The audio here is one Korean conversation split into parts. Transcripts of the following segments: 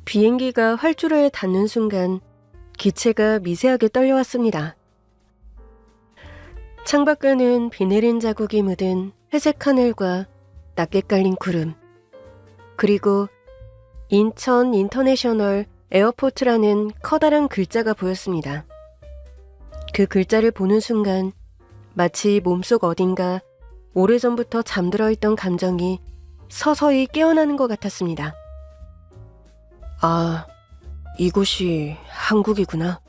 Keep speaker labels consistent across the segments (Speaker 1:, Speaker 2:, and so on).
Speaker 1: 비행기가 활주로에 닿는 순간 기체가 미세하게 떨려왔습니다. 창밖에는 비 내린 자국이 묻은 회색 하늘과 낮게 깔린 구름, 그리고 인천 인터내셔널 에어포트라는 커다란 글자가 보였습니다. 그 글자를 보는 순간 마치 몸속 어딘가 오래전부터 잠들어 있던 감정이 서서히 깨어나는 것 같았습니다. 아, 이곳이 한국이구나.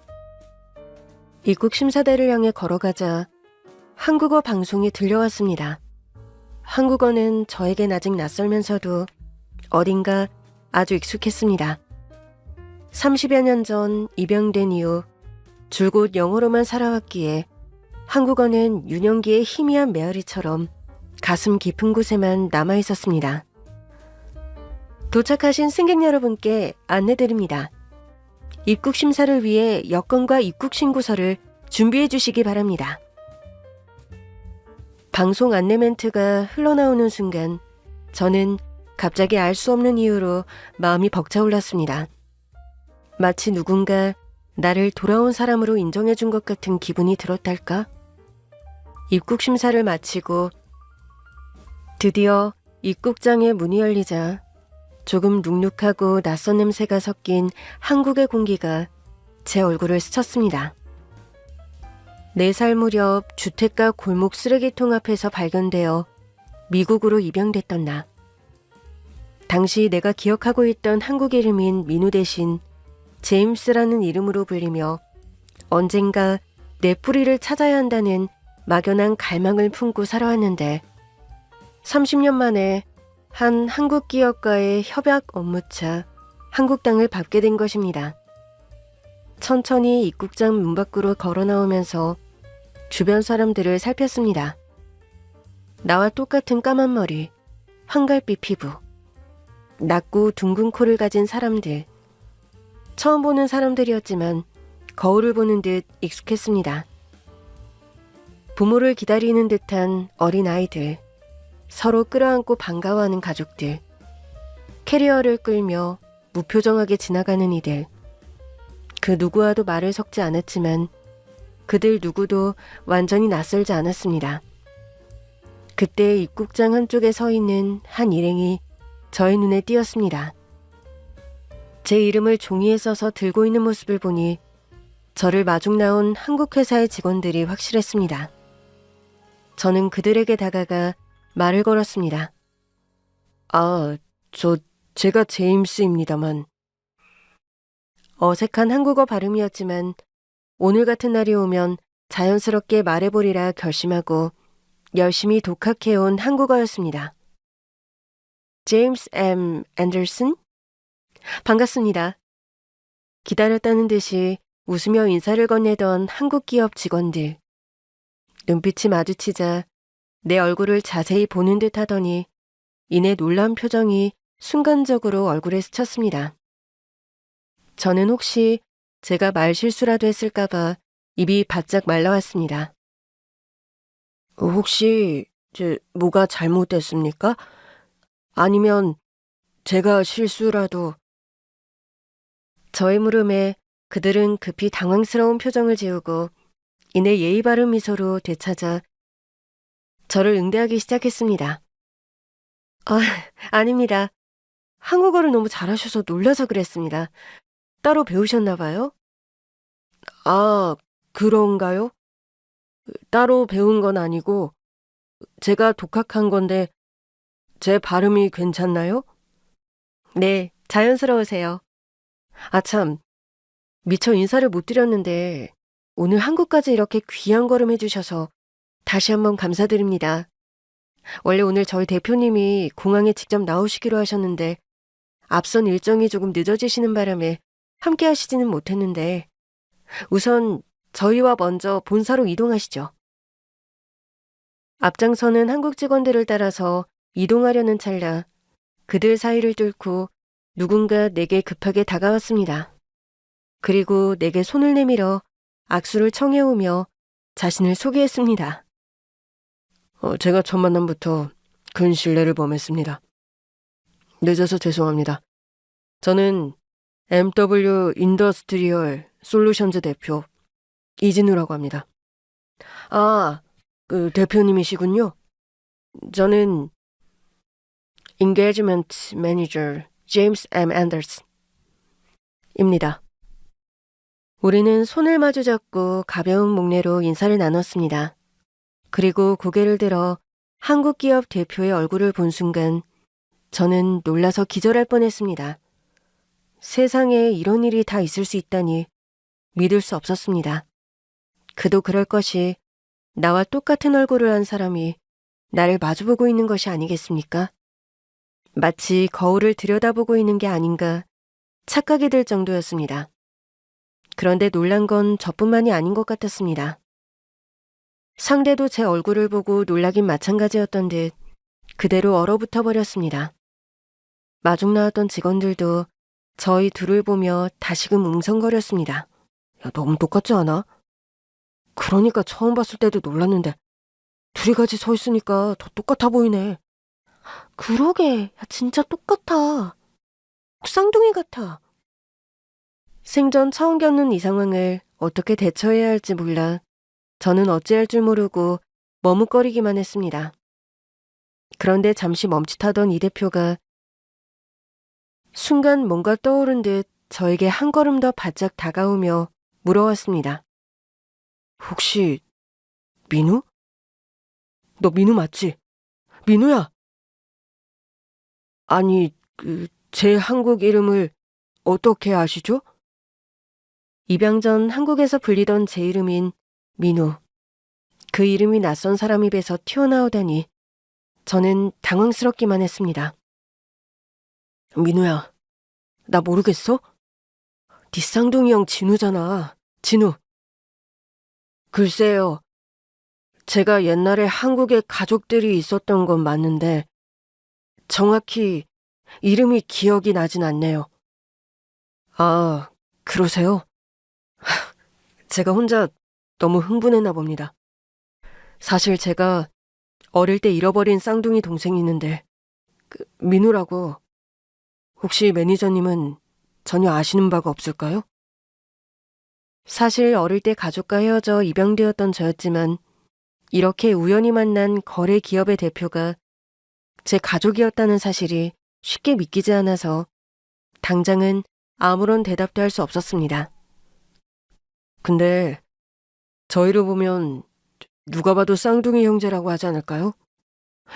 Speaker 1: 입국 심사대를 향해 걸어가자 한국어 방송이 들려왔습니다. 한국어는 저에겐 아직 낯설면서도 어딘가 아주 익숙했습니다. 30여 년 전 입양된 이후 줄곧 영어로만 살아왔기에 한국어는 유년기의 희미한 메아리처럼 가슴 깊은 곳에만 남아있었습니다. 도착하신 승객 여러분께 안내드립니다. 입국 심사를 위해 여권과 입국 신고서를 준비해 주시기 바랍니다. 방송 안내 멘트가 흘러나오는 순간 저는 갑자기 알 수 없는 이유로 마음이 벅차올랐습니다. 마치 누군가 나를 돌아온 사람으로 인정해 준 것 같은 기분이 들었달까? 입국 심사를 마치고 드디어 입국장의 문이 열리자 조금 눅눅하고 낯선 냄새가 섞인 한국의 공기가 제 얼굴을 스쳤습니다. 4살 무렵 주택가 골목 쓰레기통 앞에서 발견되어 미국으로 입양됐던 나. 당시 내가 기억하고 있던 한국 이름인 민우 대신 제임스라는 이름으로 불리며 언젠가 내 뿌리를 찾아야 한다는 막연한 갈망을 품고 살아왔는데 30년 만에 한 한국 기업과의 협약 업무차 한국 땅을 밟게 된 것입니다. 천천히 입국장 문 밖으로 걸어 나오면서 주변 사람들을 살폈습니다. 나와 똑같은 까만 머리, 황갈빛 피부, 낮고 둥근 코를 가진 사람들. 처음 보는 사람들이었지만 거울을 보는 듯 익숙했습니다. 부모를 기다리는 듯한 어린 아이들, 서로 끌어안고 반가워하는 가족들, 캐리어를 끌며 무표정하게 지나가는 이들. 그 누구와도 말을 섞지 않았지만 그들 누구도 완전히 낯설지 않았습니다. 그때 입국장 한쪽에 서 있는 한 일행이 저의 눈에 띄었습니다. 제 이름을 종이에 써서 들고 있는 모습을 보니 저를 마중 나온 한국 회사의 직원들이 확실했습니다. 저는 그들에게 다가가 말을 걸었습니다. 아, 제가 제임스입니다만. 어색한 한국어 발음이었지만 오늘 같은 날이 오면 자연스럽게 말해보리라 결심하고 열심히 독학해온 한국어였습니다. 제임스 M. 앤더슨? 반갑습니다. 기다렸다는 듯이 웃으며 인사를 건네던 한국 기업 직원들. 눈빛이 마주치자 내 얼굴을 자세히 보는 듯 하더니 이내 놀란 표정이 순간적으로 얼굴에 스쳤습니다. 저는 혹시 제가 말 실수라도 했을까봐 입이 바짝 말라왔습니다. 혹시 뭐가 잘못됐습니까? 아니면 제가 실수라도... 저의 물음에 그들은 급히 당황스러운 표정을 지우고 이내 예의 바른 미소로 되찾아 저를 응대하기 시작했습니다. 아닙니다. 한국어를 너무 잘하셔서 놀라서 그랬습니다. 따로 배우셨나 봐요? 아, 그런가요? 따로 배운 건 아니고 제가 독학한 건데 제 발음이 괜찮나요? 네, 자연스러우세요. 참, 미처 인사를 못 드렸는데 오늘 한국까지 이렇게 귀한 걸음 해주셔서 다시 한번 감사드립니다. 원래 오늘 저희 대표님이 공항에 직접 나오시기로 하셨는데 앞선 일정이 조금 늦어지시는 바람에 함께 하시지는 못했는데 우선 저희와 먼저 본사로 이동하시죠. 앞장서는 한국 직원들을 따라서 이동하려는 찰나 그들 사이를 뚫고 누군가 내게 급하게 다가왔습니다. 그리고 내게 손을 내밀어 악수를 청해오며 자신을 소개했습니다. 제가 첫 만남부터 큰 신뢰를 범했습니다. 늦어서 죄송합니다. 저는 MW 인더스트리얼 솔루션즈 대표 이진우라고 합니다. 아, 그 대표님이시군요. 저는 인게이지먼트 매니저 제임스 M. 앤더슨입니다. 우리는 손을 마주 잡고 가벼운 목례로 인사를 나눴습니다. 그리고 고개를 들어 한국 기업 대표의 얼굴을 본 순간 저는 놀라서 기절할 뻔했습니다. 세상에 이런 일이 다 있을 수 있다니 믿을 수 없었습니다. 그도 그럴 것이 나와 똑같은 얼굴을 한 사람이 나를 마주보고 있는 것이 아니겠습니까? 마치 거울을 들여다보고 있는 게 아닌가 착각이 들 정도였습니다. 그런데 놀란 건 저뿐만이 아닌 것 같았습니다. 상대도 제 얼굴을 보고 놀라긴 마찬가지였던 듯 그대로 얼어붙어 버렸습니다. 마중 나왔던 직원들도 저희 둘을 보며 다시금 웅성거렸습니다. 야, 너무 똑같지 않아? 그러니까 처음 봤을 때도 놀랐는데 둘이 같이 서 있으니까 더 똑같아 보이네. 그러게, 야, 진짜 똑같아. 쌍둥이 같아. 생전 처음 겪는 이 상황을 어떻게 대처해야 할지 몰라 저는 어찌할 줄 모르고 머뭇거리기만 했습니다. 그런데 잠시 멈칫하던 이 대표가 순간 뭔가 떠오른 듯 저에게 한 걸음 더 바짝 다가오며 물어왔습니다. 혹시 민우? 너 민우 맞지? 민우야! 아니, 제 한국 이름을 어떻게 아시죠? 입양 전 한국에서 불리던 제 이름인 민우. 그 이름이 낯선 사람 입에서 튀어나오다니 저는 당황스럽기만 했습니다. 민우야, 나 모르겠어? 네 쌍둥이 형 진우잖아. 진우. 글쎄요. 제가 옛날에 한국에 가족들이 있었던 건 맞는데 정확히 이름이 기억이 나진 않네요. 아, 그러세요? 제가 혼자 너무 흥분했나 봅니다. 사실 제가 어릴 때 잃어버린 쌍둥이 동생이 있는데 민우라고. 혹시 매니저님은 전혀 아시는 바가 없을까요? 사실 어릴 때 가족과 헤어져 입양되었던 저였지만 이렇게 우연히 만난 거래 기업의 대표가 제 가족이었다는 사실이 쉽게 믿기지 않아서 당장은 아무런 대답도 할 수 없었습니다. 근데 저희를 보면 누가 봐도 쌍둥이 형제라고 하지 않을까요?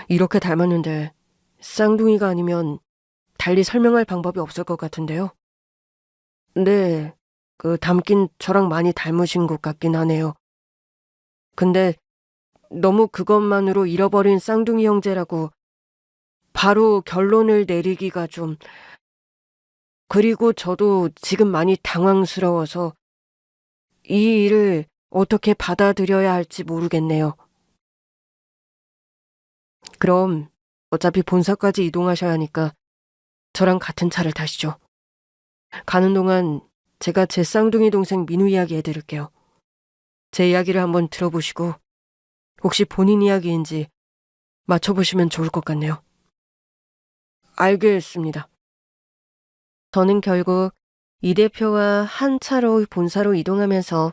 Speaker 1: 이렇게 닮았는데 쌍둥이가 아니면 달리 설명할 방법이 없을 것 같은데요. 네, 닮긴 저랑 많이 닮으신 것 같긴 하네요. 근데 너무 그것만으로 잃어버린 쌍둥이 형제라고 바로 결론을 내리기가 좀... 그리고 저도 지금 많이 당황스러워서 이 일을 어떻게 받아들여야 할지 모르겠네요. 그럼 어차피 본사까지 이동하셔야 하니까 저랑 같은 차를 타시죠. 가는 동안 제가 제 쌍둥이 동생 민우 이야기 해드릴게요. 제 이야기를 한번 들어보시고 혹시 본인 이야기인지 맞춰보시면 좋을 것 같네요. 알겠습니다. 저는 결국 이 대표와 한 차로 본사로 이동하면서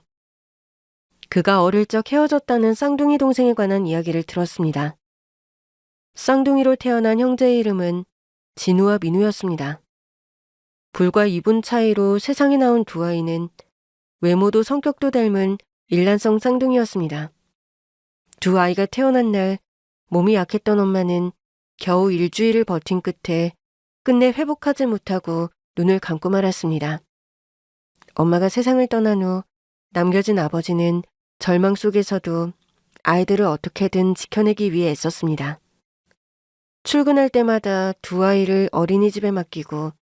Speaker 1: 그가 어릴 적 헤어졌다는 쌍둥이 동생에 관한 이야기를 들었습니다. 쌍둥이로 태어난 형제의 이름은 진우와 민우였습니다. 불과 2분 차이로 세상에 나온 두 아이는 외모도 성격도 닮은 일란성 쌍둥이였습니다. 두 아이가 태어난 날 몸이 약했던 엄마는 겨우 일주일을 버틴 끝에 끝내 회복하지 못하고 눈을 감고 말았습니다. 엄마가 세상을 떠난 후 남겨진 아버지는 절망 속에서도 아이들을 어떻게든 지켜내기 위해 애썼습니다. 출근할 때마다 두 아이를 어린이집에 맡기고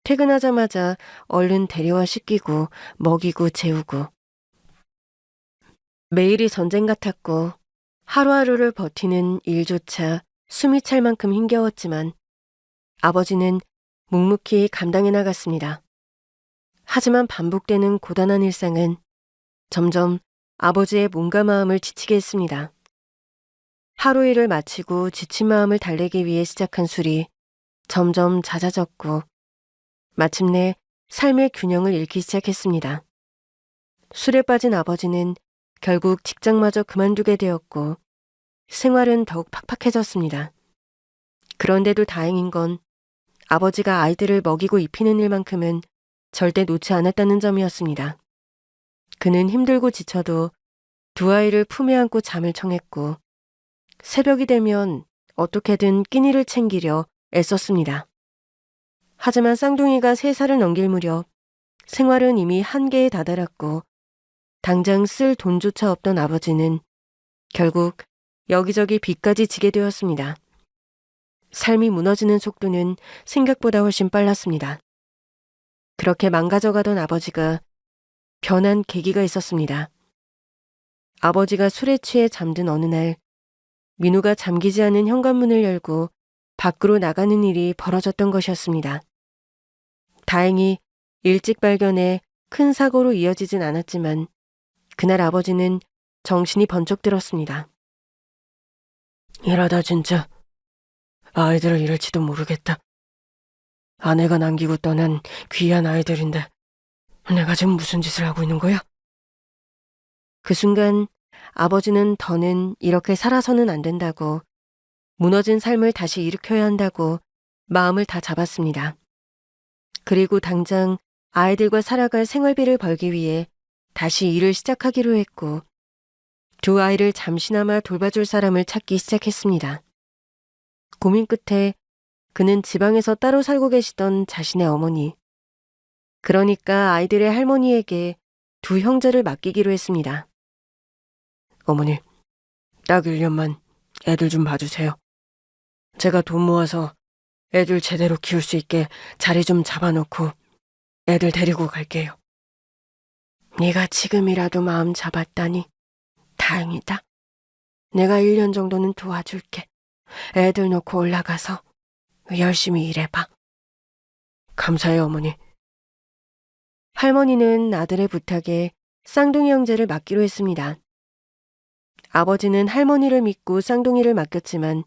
Speaker 1: 퇴근하자마자 얼른 데려와 씻기고 먹이고 재우고. 매일이 전쟁 같았고 하루하루를 버티는 일조차 숨이 찰 만큼 힘겨웠지만 아버지는 묵묵히 감당해 나갔습니다. 하지만 반복되는 고단한 일상은 점점 아버지의 몸과 마음을 지치게 했습니다. 하루 일을 마치고 지친 마음을 달래기 위해 시작한 술이 점점 잦아졌고 마침내 삶의 균형을 잃기 시작했습니다. 술에 빠진 아버지는 결국 직장마저 그만두게 되었고 생활은 더욱 팍팍해졌습니다. 그런데도 다행인 건 아버지가 아이들을 먹이고 입히는 일만큼은 절대 놓지 않았다는 점이었습니다. 그는 힘들고 지쳐도 두 아이를 품에 안고 잠을 청했고 새벽이 되면 어떻게든 끼니를 챙기려 애썼습니다. 하지만 쌍둥이가 3살을 넘길 무렵 생활은 이미 한계에 다다랐고 당장 쓸 돈조차 없던 아버지는 결국 여기저기 빚까지 지게 되었습니다. 삶이 무너지는 속도는 생각보다 훨씬 빨랐습니다. 그렇게 망가져가던 아버지가 변한 계기가 있었습니다. 아버지가 술에 취해 잠든 어느 날 민우가 잠기지 않은 현관문을 열고 밖으로 나가는 일이 벌어졌던 것이었습니다. 다행히 일찍 발견해 큰 사고로 이어지진 않았지만 그날 아버지는 정신이 번쩍 들었습니다. 이러다 진짜 아이들을 잃을지도 모르겠다. 아내가 남기고 떠난 귀한 아이들인데 내가 지금 무슨 짓을 하고 있는 거야? 그 순간 아버지는 더는 이렇게 살아서는 안 된다고 무너진 삶을 다시 일으켜야 한다고 마음을 다 잡았습니다. 그리고 당장 아이들과 살아갈 생활비를 벌기 위해 다시 일을 시작하기로 했고 두 아이를 잠시나마 돌봐줄 사람을 찾기 시작했습니다. 고민 끝에 그는 지방에서 따로 살고 계시던 자신의 어머니, 그러니까 아이들의 할머니에게 두 형제를 맡기기로 했습니다. 어머니, 딱 1년만 애들 좀 봐주세요. 제가 돈 모아서 애들 제대로 키울 수 있게 자리 좀 잡아놓고 애들 데리고 갈게요. 네가 지금이라도 마음 잡았다니 다행이다. 내가 1년 정도는 도와줄게. 애들 놓고 올라가서 열심히 일해봐. 감사해요, 어머니. 할머니는 아들의 부탁에 쌍둥이 형제를 맡기로 했습니다. 아버지는 할머니를 믿고 쌍둥이를 맡겼지만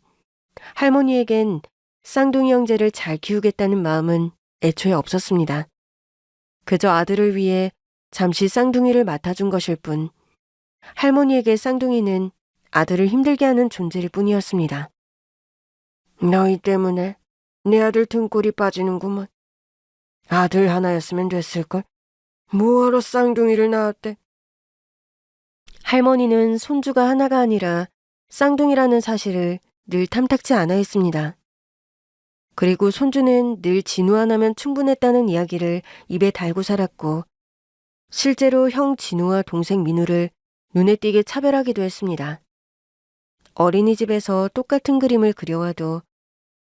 Speaker 1: 할머니에겐 쌍둥이 형제를 잘 키우겠다는 마음은 애초에 없었습니다. 그저 아들을 위해 잠시 쌍둥이를 맡아준 것일 뿐 할머니에게 쌍둥이는 아들을 힘들게 하는 존재일 뿐이었습니다. 너희 때문에 내 아들 등골이 빠지는구먼. 아들 하나였으면 됐을걸. 뭐하러 쌍둥이를 낳았대? 할머니는 손주가 하나가 아니라 쌍둥이라는 사실을 늘 탐탁지 않아 했습니다. 그리고 손주는 늘 진우 하나면 충분했다는 이야기를 입에 달고 살았고 실제로 형 진우와 동생 민우를 눈에 띄게 차별하기도 했습니다. 어린이집에서 똑같은 그림을 그려와도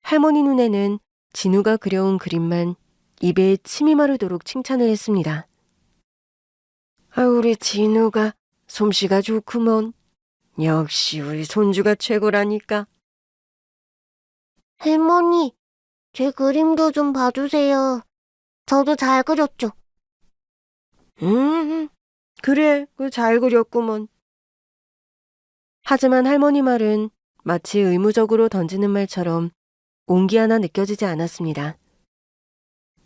Speaker 1: 할머니 눈에는 진우가 그려온 그림만 입에 침이 마르도록 칭찬을 했습니다. 아, 우리 진우가 솜씨가 좋구먼. 역시 우리 손주가 최고라니까.
Speaker 2: 할머니, 제 그림도 좀 봐주세요. 저도 잘 그렸죠?
Speaker 1: 그래, 잘 그렸구먼. 하지만 할머니 말은 마치 의무적으로 던지는 말처럼 온기 하나 느껴지지 않았습니다.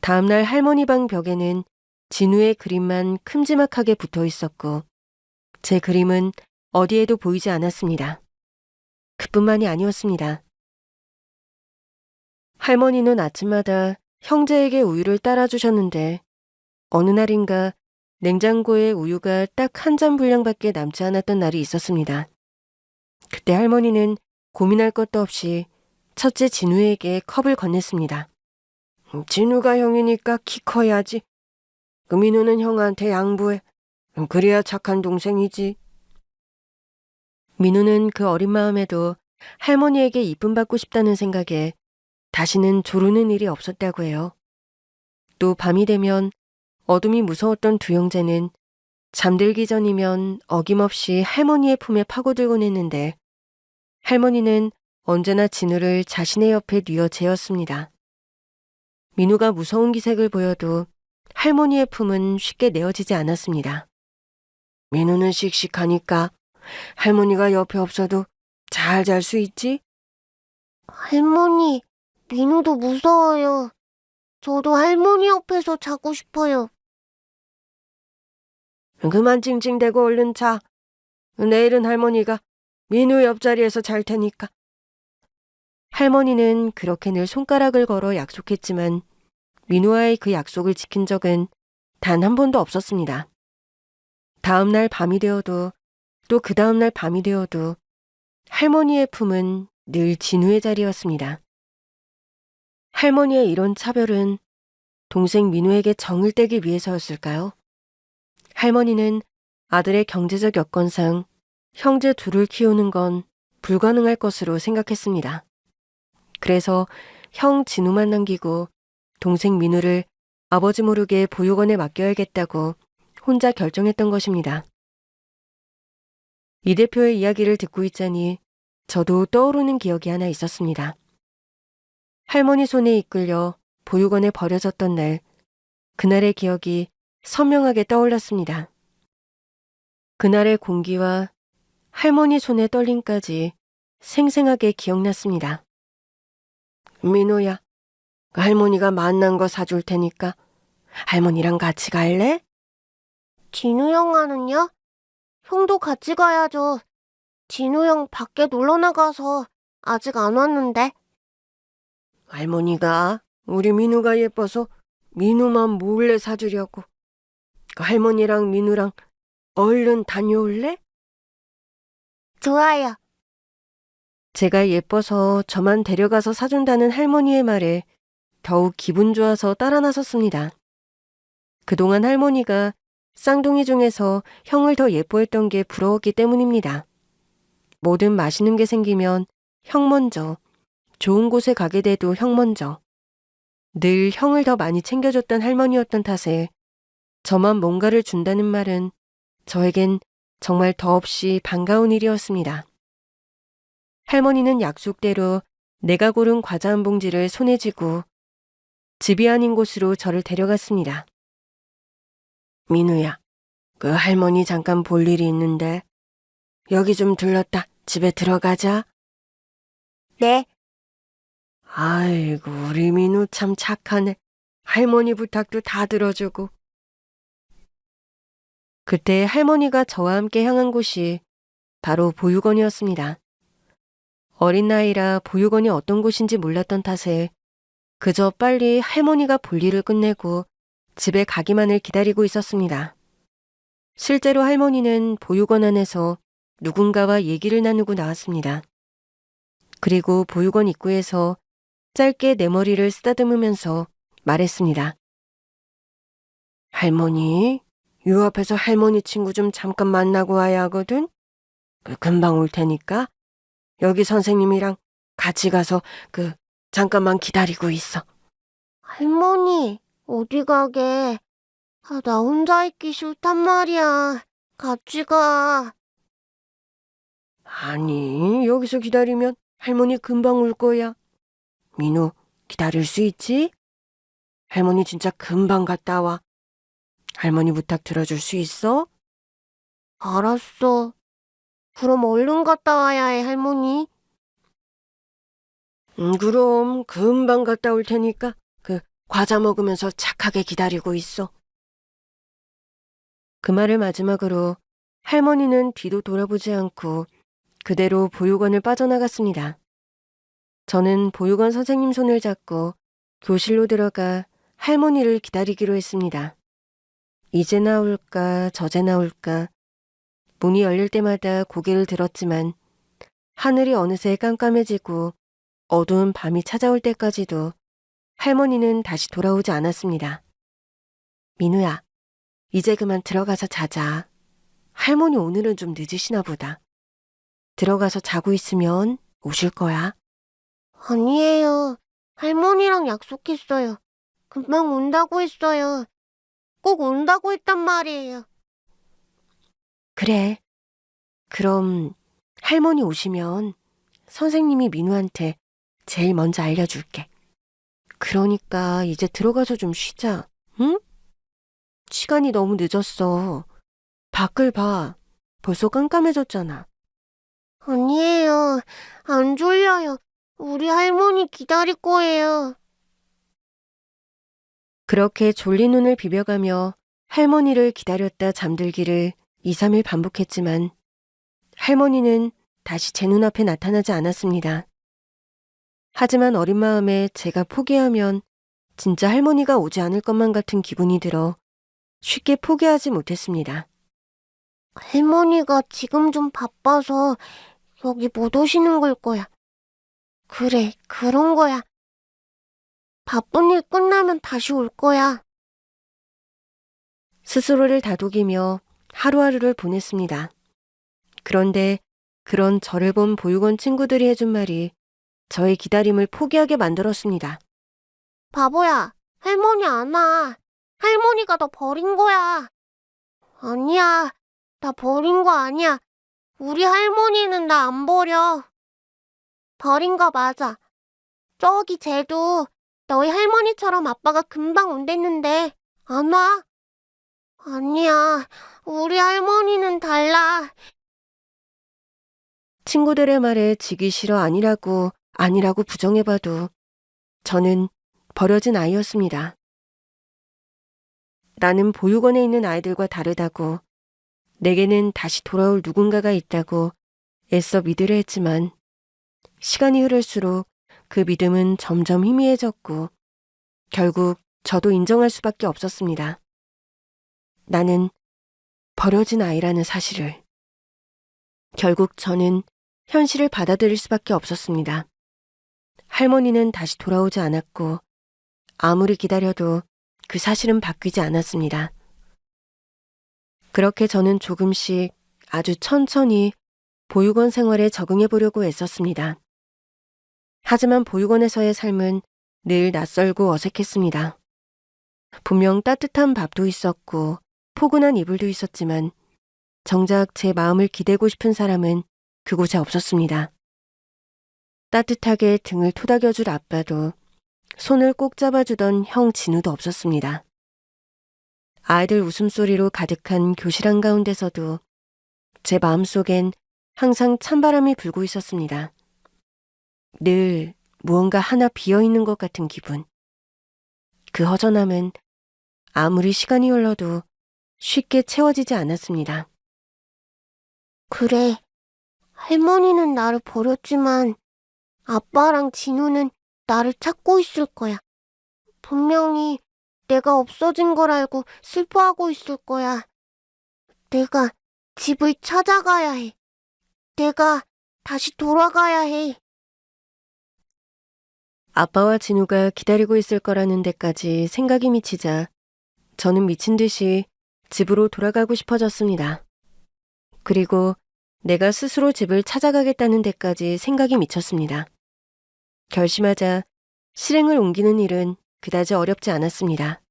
Speaker 1: 다음날 할머니 방 벽에는 진우의 그림만 큼지막하게 붙어 있었고 제 그림은 어디에도 보이지 않았습니다. 그뿐만이 아니었습니다. 할머니는 아침마다 형제에게 우유를 따라주셨는데 어느 날인가 냉장고에 우유가 딱 한 잔 분량밖에 남지 않았던 날이 있었습니다. 그때 할머니는 고민할 것도 없이 첫째 진우에게 컵을 건넸습니다. 진우가 형이니까 키 커야지. 그 민우는 형한테 양보해. 그래야 착한 동생이지. 민우는 그 어린 마음에도 할머니에게 이쁨 받고 싶다는 생각에 다시는 조르는 일이 없었다고 해요. 또 밤이 되면 어둠이 무서웠던 두 형제는 잠들기 전이면 어김없이 할머니의 품에 파고들곤 했는데 할머니는 언제나 진우를 자신의 옆에 뉘어 재웠습니다. 민우가 무서운 기색을 보여도 할머니의 품은 쉽게 내어지지 않았습니다. 민우는 씩씩하니까 할머니가 옆에 없어도 잘 잘 수 있지?
Speaker 2: 할머니, 민우도 무서워요. 저도 할머니 옆에서 자고 싶어요.
Speaker 1: 그만 찡찡대고 얼른 자. 내일은 할머니가 민우 옆자리에서 잘 테니까. 할머니는 그렇게 늘 손가락을 걸어 약속했지만 민우와의 그 약속을 지킨 적은 단 한 번도 없었습니다. 다음 날 밤이 되어도 또 그 다음 날 밤이 되어도 할머니의 품은 늘 진우의 자리였습니다. 할머니의 이런 차별은 동생 민우에게 정을 떼기 위해서였을까요? 할머니는 아들의 경제적 여건상 형제 둘을 키우는 건 불가능할 것으로 생각했습니다. 그래서 형 진우만 남기고 동생 민우를 아버지 모르게 보육원에 맡겨야겠다고 혼자 결정했던 것입니다. 이 대표의 이야기를 듣고 있자니 저도 떠오르는 기억이 하나 있었습니다. 할머니 손에 이끌려 보육원에 버려졌던 날, 그날의 기억이 선명하게 떠올랐습니다. 그날의 공기와 할머니 손의 떨림까지 생생하게 기억났습니다. 민호야, 할머니가 맛난 거 사줄 테니까 할머니랑 같이 갈래?
Speaker 2: 진우 형아는요? 형도 같이 가야죠. 진우 형 밖에 놀러 나가서 아직 안 왔는데.
Speaker 1: 할머니가 우리 민우가 예뻐서 민우만 몰래 사주려고. 할머니랑 민우랑 얼른 다녀올래?
Speaker 2: 좋아요.
Speaker 1: 제가 예뻐서 저만 데려가서 사준다는 할머니의 말에 더욱 기분 좋아서 따라 나섰습니다. 그동안 할머니가 쌍둥이 중에서 형을 더 예뻐했던 게 부러웠기 때문입니다. 뭐든 맛있는 게 생기면 형 먼저, 좋은 곳에 가게 돼도 형 먼저. 늘 형을 더 많이 챙겨줬던 할머니였던 탓에 저만 뭔가를 준다는 말은 저에겐 정말 더없이 반가운 일이었습니다. 할머니는 약속대로 내가 고른 과자 한 봉지를 손에 쥐고 집이 아닌 곳으로 저를 데려갔습니다. 민우야, 그 할머니 잠깐 볼 일이 있는데 여기 좀 들렀다 집에 들어가자.
Speaker 2: 네.
Speaker 1: 아이고, 우리 민우 참 착하네. 할머니 부탁도 다 들어주고. 그때 할머니가 저와 함께 향한 곳이 바로 보육원이었습니다. 어린 나이라 보육원이 어떤 곳인지 몰랐던 탓에 그저 빨리 할머니가 볼 일을 끝내고 집에 가기만을 기다리고 있었습니다. 실제로 할머니는 보육원 안에서 누군가와 얘기를 나누고 나왔습니다. 그리고 보육원 입구에서 짧게 내 머리를 쓰다듬으면서 말했습니다. 할머니, 요 앞에서 할머니 친구 좀 잠깐 만나고 와야 하거든? 금방 올 테니까 여기 선생님이랑 같이 가서 잠깐만 기다리고 있어.
Speaker 2: 할머니, 어디 가게? 나 혼자 있기 싫단 말이야. 같이 가.
Speaker 1: 아니, 여기서 기다리면 할머니 금방 올 거야. 민우, 기다릴 수 있지? 할머니 진짜 금방 갔다 와. 할머니 부탁 들어줄 수 있어?
Speaker 2: 알았어. 그럼 얼른 갔다 와야 해, 할머니.
Speaker 1: 그럼 금방 갔다 올 테니까 과자 먹으면서 착하게 기다리고 있어. 그 말을 마지막으로 할머니는 뒤도 돌아보지 않고 그대로 보육원을 빠져나갔습니다. 저는 보육원 선생님 손을 잡고 교실로 들어가 할머니를 기다리기로 했습니다. 이제 나올까 저제 나올까 문이 열릴 때마다 고개를 들었지만 하늘이 어느새 깜깜해지고 어두운 밤이 찾아올 때까지도 할머니는 다시 돌아오지 않았습니다. 민우야, 이제 그만 들어가서 자자. 할머니 오늘은 좀 늦으시나 보다. 들어가서 자고 있으면 오실 거야.
Speaker 2: 아니에요. 할머니랑 약속했어요. 금방 온다고 했어요. 꼭 온다고 했단 말이에요.
Speaker 1: 그래. 그럼 할머니 오시면 선생님이 민우한테 제일 먼저 알려줄게. 그러니까 이제 들어가서 좀 쉬자. 응? 시간이 너무 늦었어. 밖을 봐. 벌써 깜깜해졌잖아.
Speaker 2: 아니에요. 안 졸려요. 우리 할머니 기다릴 거예요.
Speaker 1: 그렇게 졸린 눈을 비벼가며 할머니를 기다렸다 잠들기를 2, 3일 반복했지만 할머니는 다시 제 눈앞에 나타나지 않았습니다. 하지만 어린 마음에 제가 포기하면 진짜 할머니가 오지 않을 것만 같은 기분이 들어 쉽게 포기하지 못했습니다.
Speaker 2: 할머니가 지금 좀 바빠서 여기 못 오시는 걸 거야. 그래, 그런 거야. 바쁜 일 끝나면 다시 올 거야.
Speaker 1: 스스로를 다독이며 하루하루를 보냈습니다. 그런데 그런 저를 본 보육원 친구들이 해준 말이 저의 기다림을 포기하게 만들었습니다.
Speaker 2: 바보야, 할머니 안 와. 할머니가 너 버린 거야. 아니야, 나 버린 거 아니야. 우리 할머니는 나 안 버려. 버린 거 맞아. 저기 쟤도 너희 할머니처럼 아빠가 금방 온댔는데 안 와. 아니야, 우리 할머니는 달라.
Speaker 1: 친구들의 말에 지기 싫어 아니라고 부정해봐도 저는 버려진 아이였습니다. 나는 보육원에 있는 아이들과 다르다고, 내게는 다시 돌아올 누군가가 있다고 애써 믿으려 했지만 시간이 흐를수록 그 믿음은 점점 희미해졌고 결국 저도 인정할 수밖에 없었습니다. 나는 버려진 아이라는 사실을. 결국 저는 현실을 받아들일 수밖에 없었습니다. 할머니는 다시 돌아오지 않았고 아무리 기다려도 그 사실은 바뀌지 않았습니다. 그렇게 저는 조금씩 아주 천천히 보육원 생활에 적응해 보려고 애썼습니다. 하지만 보육원에서의 삶은 늘 낯설고 어색했습니다. 분명 따뜻한 밥도 있었고 포근한 이불도 있었지만 정작 제 마음을 기대고 싶은 사람은 그곳에 없었습니다. 따뜻하게 등을 토닥여줄 아빠도 손을 꼭 잡아주던 형 진우도 없었습니다. 아이들 웃음소리로 가득한 교실 한가운데서도 제 마음속엔 항상 찬바람이 불고 있었습니다. 늘 무언가 하나 비어있는 것 같은 기분. 그 허전함은 아무리 시간이 흘러도 쉽게 채워지지 않았습니다.
Speaker 2: 그래, 할머니는 나를 버렸지만 아빠랑 진우는 나를 찾고 있을 거야. 분명히 내가 없어진 걸 알고 슬퍼하고 있을 거야. 내가 집을 찾아가야 해. 내가 다시 돌아가야 해.
Speaker 1: 아빠와 진우가 기다리고 있을 거라는 데까지 생각이 미치자 저는 미친 듯이 집으로 돌아가고 싶어졌습니다. 그리고 내가 스스로 집을 찾아가겠다는 데까지 생각이 미쳤습니다. 결심하자 실행을 옮기는 일은 그다지 어렵지 않았습니다.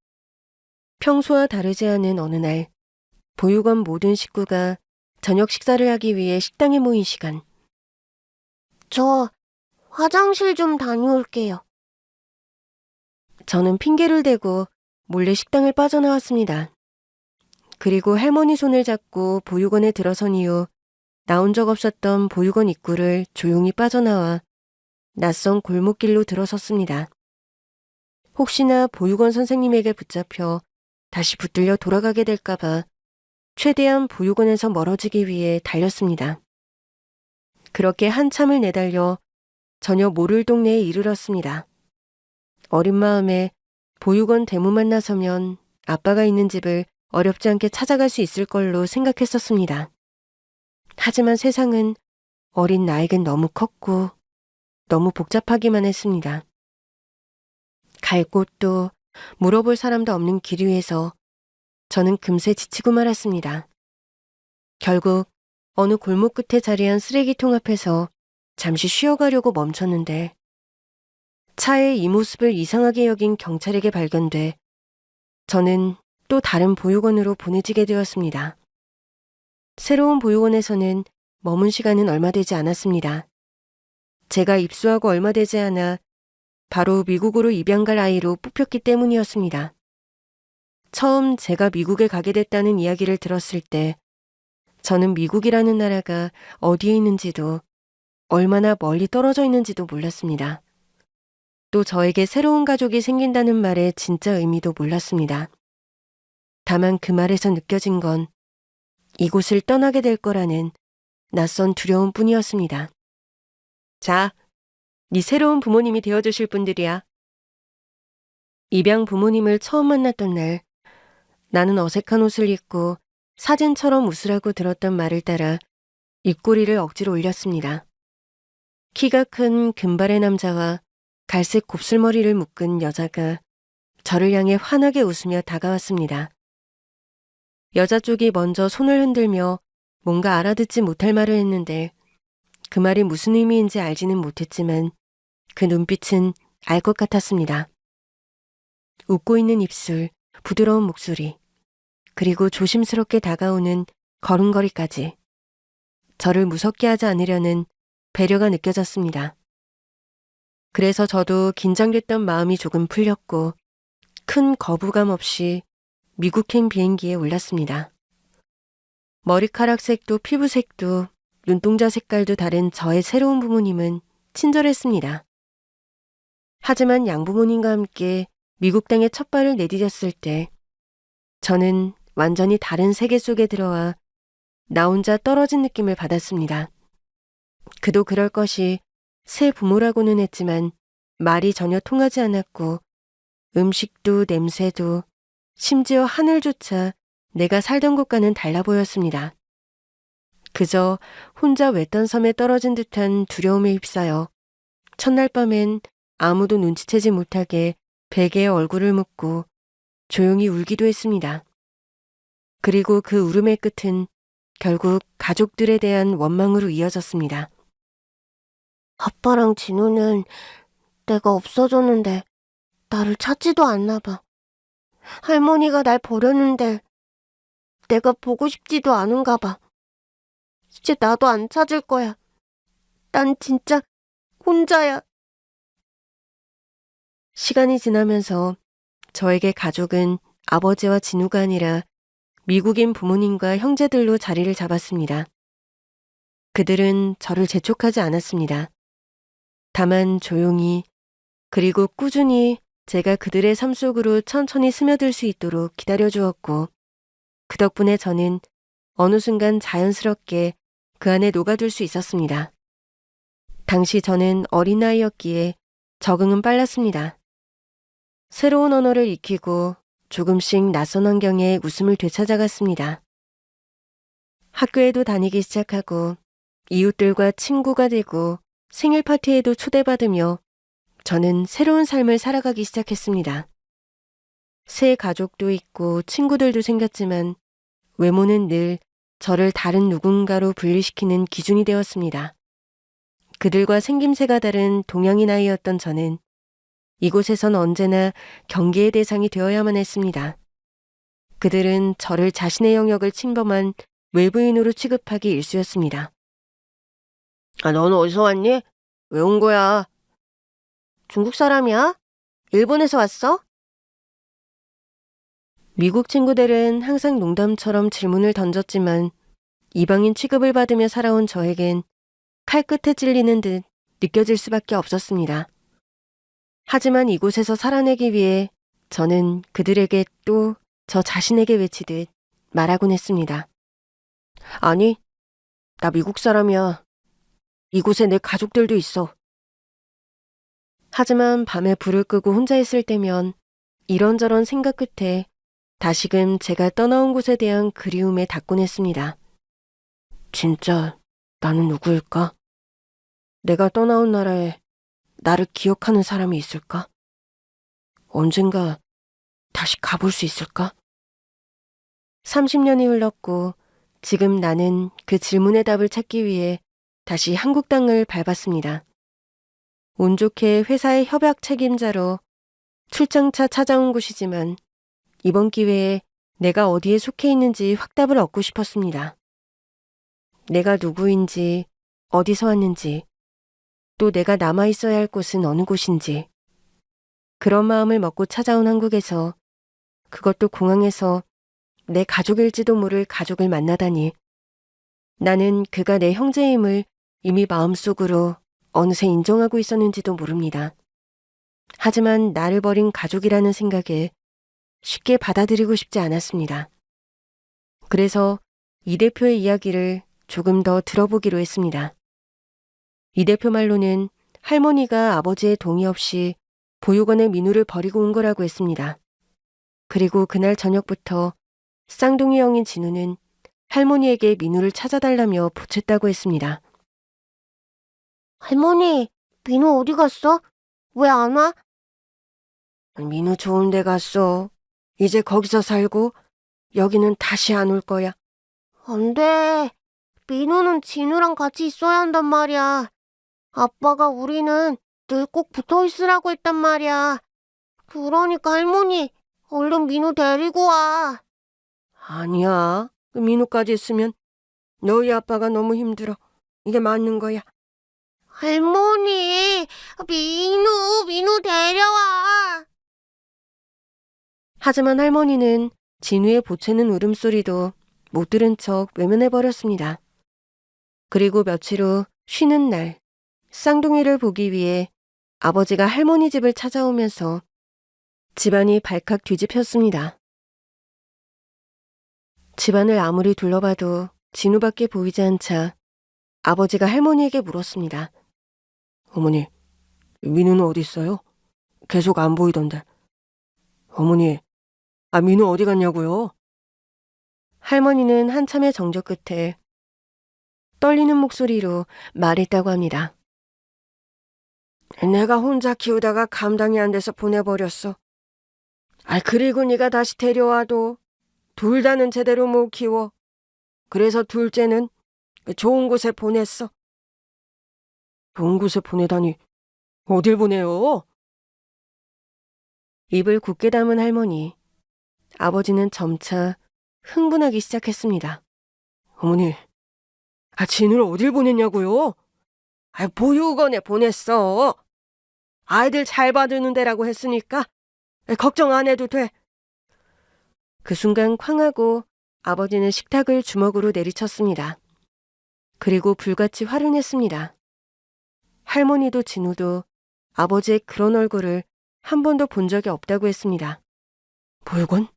Speaker 1: 평소와 다르지 않은 어느 날, 보육원 모든 식구가 저녁 식사를 하기 위해 식당에 모인 시간.
Speaker 2: 저 화장실 좀 다녀올게요.
Speaker 1: 저는 핑계를 대고 몰래 식당을 빠져나왔습니다. 그리고 할머니 손을 잡고 보육원에 들어선 이후 나온 적 없었던 보육원 입구를 조용히 빠져나와 낯선 골목길로 들어섰습니다. 혹시나 보육원 선생님에게 붙잡혀 다시 붙들려 돌아가게 될까봐 최대한 보육원에서 멀어지기 위해 달렸습니다. 그렇게 한참을 내달려 전혀 모를 동네에 이르렀습니다. 어린 마음에 보육원 대문만 나서면 아빠가 있는 집을 어렵지 않게 찾아갈 수 있을 걸로 생각했었습니다. 하지만 세상은 어린 나에겐 너무 컸고 너무 복잡하기만 했습니다. 갈 곳도 물어볼 사람도 없는 길 위에서 저는 금세 지치고 말았습니다. 결국 어느 골목 끝에 자리한 쓰레기통 앞에서 잠시 쉬어가려고 멈췄는데 차에 이 모습을 이상하게 여긴 경찰에게 발견돼 저는 또 다른 보육원으로 보내지게 되었습니다. 새로운 보육원에서는 머문 시간은 얼마 되지 않았습니다. 제가 입수하고 얼마 되지 않아 바로 미국으로 입양 갈 아이로 뽑혔기 때문이었습니다. 처음 제가 미국에 가게 됐다는 이야기를 들었을 때 저는 미국이라는 나라가 어디에 있는지도 얼마나 멀리 떨어져 있는지도 몰랐습니다. 또 저에게 새로운 가족이 생긴다는 말의 진짜 의미도 몰랐습니다. 다만 그 말에서 느껴진 건 이곳을 떠나게 될 거라는 낯선 두려움 뿐이었습니다. 자, 네 새로운 부모님이 되어주실 분들이야. 입양 부모님을 처음 만났던 날, 나는 어색한 옷을 입고 사진처럼 웃으라고 들었던 말을 따라 입꼬리를 억지로 올렸습니다. 키가 큰 금발의 남자와 갈색 곱슬머리를 묶은 여자가 저를 향해 환하게 웃으며 다가왔습니다. 여자 쪽이 먼저 손을 흔들며 뭔가 알아듣지 못할 말을 했는데 그 말이 무슨 의미인지 알지는 못했지만 그 눈빛은 알 것 같았습니다. 웃고 있는 입술, 부드러운 목소리, 그리고 조심스럽게 다가오는 걸음걸이까지 저를 무섭게 하지 않으려는 배려가 느껴졌습니다. 그래서 저도 긴장됐던 마음이 조금 풀렸고 큰 거부감 없이 미국행 비행기에 올랐습니다. 머리카락색도 피부색도 눈동자 색깔도 다른 저의 새로운 부모님은 친절했습니다. 하지만 양부모님과 함께 미국 땅에 첫 발을 내디뎠을 때 저는 완전히 다른 세계 속에 들어와 나 혼자 떨어진 느낌을 받았습니다. 그도 그럴 것이 새 부모라고는 했지만 말이 전혀 통하지 않았고 음식도 냄새도 심지어 하늘조차 내가 살던 곳과는 달라 보였습니다. 그저 혼자 외딴 섬에 떨어진 듯한 두려움에 휩싸여 첫날 밤엔 아무도 눈치채지 못하게 베개에 얼굴을 묻고 조용히 울기도 했습니다. 그리고 그 울음의 끝은 결국 가족들에 대한 원망으로 이어졌습니다.
Speaker 2: 아빠랑 진우는 내가 없어졌는데 나를 찾지도 않나 봐. 할머니가 날 버렸는데 내가 보고 싶지도 않은가 봐. 이제 나도 안 찾을 거야. 난 진짜 혼자야.
Speaker 1: 시간이 지나면서 저에게 가족은 아버지와 진우가 아니라 미국인 부모님과 형제들로 자리를 잡았습니다. 그들은 저를 재촉하지 않았습니다. 다만 조용히 그리고 꾸준히 제가 그들의 삶 속으로 천천히 스며들 수 있도록 기다려주었고 그 덕분에 저는 어느 순간 자연스럽게 그 안에 녹아들 수 있었습니다. 당시 저는 어린아이였기에 적응은 빨랐습니다. 새로운 언어를 익히고 조금씩 낯선 환경에 웃음을 되찾아갔습니다. 학교에도 다니기 시작하고 이웃들과 친구가 되고 생일 파티에도 초대받으며 저는 새로운 삶을 살아가기 시작했습니다. 새 가족도 있고 친구들도 생겼지만 외모는 늘 저를 다른 누군가로 분리시키는 기준이 되었습니다. 그들과 생김새가 다른 동양인 아이였던 저는 이곳에선 언제나 경계의 대상이 되어야만 했습니다. 그들은 저를 자신의 영역을 침범한 외부인으로 취급하기 일쑤였습니다.
Speaker 2: 넌 어디서 왔니? 왜 온 거야? 중국 사람이야? 일본에서 왔어?
Speaker 1: 미국 친구들은 항상 농담처럼 질문을 던졌지만 이방인 취급을 받으며 살아온 저에겐 칼끝에 찔리는 듯 느껴질 수밖에 없었습니다. 하지만 이곳에서 살아내기 위해 저는 그들에게 또 저 자신에게 외치듯 말하곤 했습니다. 아니, 나 미국 사람이야. 이곳에 내 가족들도 있어. 하지만 밤에 불을 끄고 혼자 있을 때면 이런저런 생각 끝에 다시금 제가 떠나온 곳에 대한 그리움에 닿곤 했습니다. 진짜 나는 누구일까? 내가 떠나온 나라에 나를 기억하는 사람이 있을까? 언젠가 다시 가볼 수 있을까? 30년이 흘렀고 지금 나는 그 질문의 답을 찾기 위해 다시 한국 땅을 밟았습니다. 운 좋게 회사의 협약 책임자로 출장차 찾아온 곳이지만 이번 기회에 내가 어디에 속해 있는지 확답을 얻고 싶었습니다. 내가 누구인지, 어디서 왔는지, 또 내가 남아있어야 할 곳은 어느 곳인지, 그런 마음을 먹고 찾아온 한국에서, 그것도 공항에서 내 가족일지도 모를 가족을 만나다니, 나는 그가 내 형제임을 이미 마음속으로 어느새 인정하고 있었는지도 모릅니다. 하지만 나를 버린 가족이라는 생각에 쉽게 받아들이고 싶지 않았습니다. 그래서 이 대표의 이야기를 조금 더 들어보기로 했습니다. 이 대표 말로는 할머니가 아버지의 동의 없이 보육원에 민우를 버리고 온 거라고 했습니다. 그리고 그날 저녁부터 쌍둥이 형인 진우는 할머니에게 민우를 찾아달라며 보챘다고 했습니다.
Speaker 2: 할머니, 민우 어디 갔어? 왜 안 와?
Speaker 1: 민우 좋은 데 갔어. 이제 거기서 살고 여기는 다시 안 올 거야.
Speaker 2: 안 돼. 민우는 진우랑 같이 있어야 한단 말이야. 아빠가 우리는 늘 꼭 붙어 있으라고 했단 말이야. 그러니까 할머니, 얼른 민우 데리고 와.
Speaker 1: 아니야. 그 민우까지 있으면 너희 아빠가 너무 힘들어. 이게 맞는 거야.
Speaker 2: 할머니, 민우 데려와.
Speaker 1: 하지만 할머니는 진우의 보채는 울음소리도 못 들은 척 외면해버렸습니다. 그리고 며칠 후 쉬는 날, 쌍둥이를 보기 위해 아버지가 할머니 집을 찾아오면서 집안이 발칵 뒤집혔습니다. 집안을 아무리 둘러봐도 진우밖에 보이지 않자 아버지가 할머니에게 물었습니다. 어머니, 민우는 어디 있어요? 계속 안 보이던데. 어머니, 민우 어디 갔냐고요? 할머니는 한참의 정적 끝에 떨리는 목소리로 말했다고 합니다. 내가 혼자 키우다가 감당이 안 돼서 보내버렸어. 그리고 네가 다시 데려와도 둘 다는 제대로 못 키워. 그래서 둘째는 좋은 곳에 보냈어. 좋은 곳에 보내다니 어딜 보내요? 입을 굳게 담은 할머니. 아버지는 점차 흥분하기 시작했습니다. 어머니, 진우를 어딜 보냈냐고요? 보육원에 보냈어. 아이들 잘 봐주는 데라고 했으니까 걱정 안 해도 돼. 그 순간 쾅하고 아버지는 식탁을 주먹으로 내리쳤습니다. 그리고 불같이 화를 냈습니다. 할머니도 진우도 아버지의 그런 얼굴을 한 번도 본 적이 없다고 했습니다. 보육원?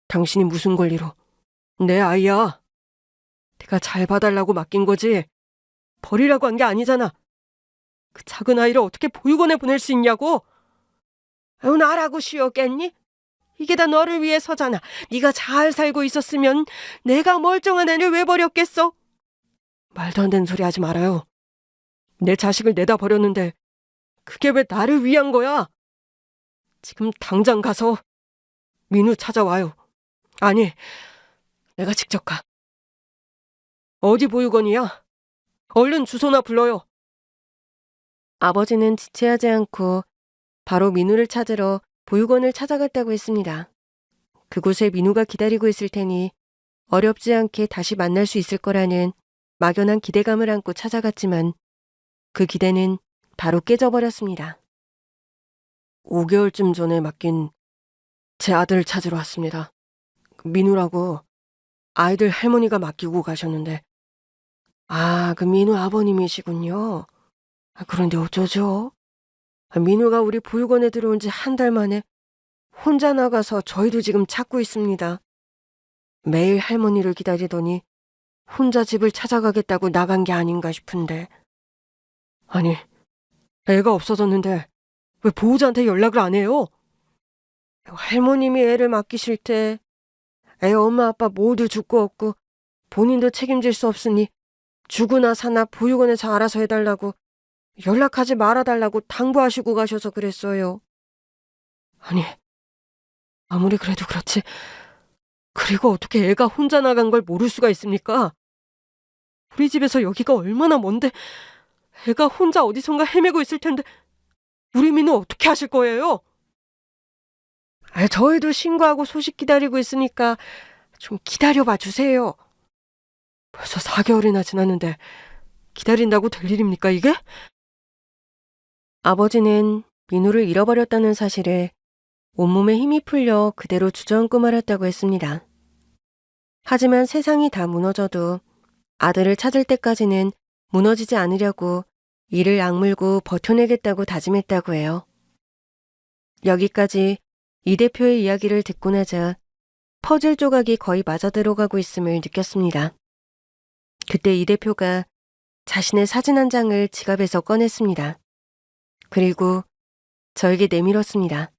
Speaker 1: 당신이 무슨 권리로? 내 아이야. 내가 잘 봐달라고 맡긴 거지. 버리라고 한 게 아니잖아. 그 작은 아이를 어떻게 보육원에 보낼 수 있냐고? 나라고 쉬었겠니? 이게 다 너를 위해서잖아. 네가 잘 살고 있었으면 내가 멀쩡한 애를 왜 버렸겠어? 말도 안 되는 소리 하지 말아요. 내 자식을 내다 버렸는데 그게 왜 나를 위한 거야? 지금 당장 가서 민우 찾아와요. 아니, 내가 직접 가. 어디 보육원이야? 얼른 주소나 불러요. 아버지는 지체하지 않고 바로 민우를 찾으러 보육원을 찾아갔다고 했습니다. 그곳에 민우가 기다리고 있을 테니 어렵지 않게 다시 만날 수 있을 거라는 막연한 기대감을 안고 찾아갔지만 그 기대는 바로 깨져버렸습니다. 5개월쯤 전에 맡긴 제 아들을 찾으러 왔습니다. 민우라고 아이들 할머니가 맡기고 가셨는데 그 민우 아버님이시군요. 그런데 어쩌죠? 민우가 우리 보육원에 들어온 지 한 달 만에 혼자 나가서 저희도 지금 찾고 있습니다. 매일 할머니를 기다리더니 혼자 집을 찾아가겠다고 나간 게 아닌가 싶은데. 아니, 애가 없어졌는데 왜 보호자한테 연락을 안 해요? 할머님이 애를 맡기실 때 애 엄마 아빠 모두 죽고 없고 본인도 책임질 수 없으니 죽으나 사나 보육원에서 알아서 해달라고 연락하지 말아달라고 당부하시고 가셔서 그랬어요. 아니, 아무리 그래도 그렇지. 그리고 어떻게 애가 혼자 나간 걸 모를 수가 있습니까? 우리 집에서 여기가 얼마나 먼데 애가 혼자 어디선가 헤매고 있을 텐데 우리 민우 어떻게 하실 거예요? 저희도 신고하고 소식 기다리고 있으니까 좀 기다려봐 주세요. 벌써 4개월이나 지났는데 기다린다고 될 일입니까 이게? 아버지는 민우를 잃어버렸다는 사실에 온몸에 힘이 풀려 그대로 주저앉고 말았다고 했습니다. 하지만 세상이 다 무너져도 아들을 찾을 때까지는 무너지지 않으려고 이를 악물고 버텨내겠다고 다짐했다고 해요. 여기까지 이 대표의 이야기를 듣고 나자 퍼즐 조각이 거의 맞아 들어가고 있음을 느꼈습니다. 그때 이 대표가 자신의 사진 한 장을 지갑에서 꺼냈습니다. 그리고 저에게 내밀었습니다.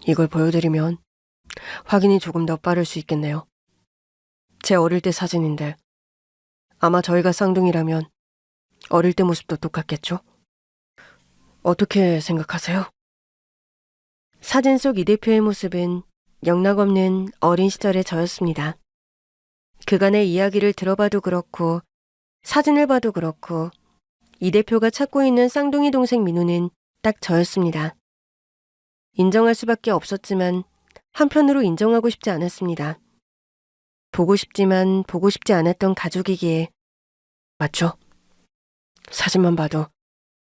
Speaker 1: 이걸 보여드리면 확인이 조금 더 빠를 수 있겠네요. 제 어릴 때 사진인데 아마 저희가 쌍둥이라면 어릴 때 모습도 똑같겠죠? 어떻게 생각하세요? 사진 속 이 대표의 모습은 영락없는 어린 시절의 저였습니다. 그간의 이야기를 들어봐도 그렇고 사진을 봐도 그렇고 이 대표가 찾고 있는 쌍둥이 동생 민우는 딱 저였습니다. 인정할 수밖에 없었지만 한편으로 인정하고 싶지 않았습니다. 보고 싶지만 보고 싶지 않았던 가족이기에 맞죠? 사진만 봐도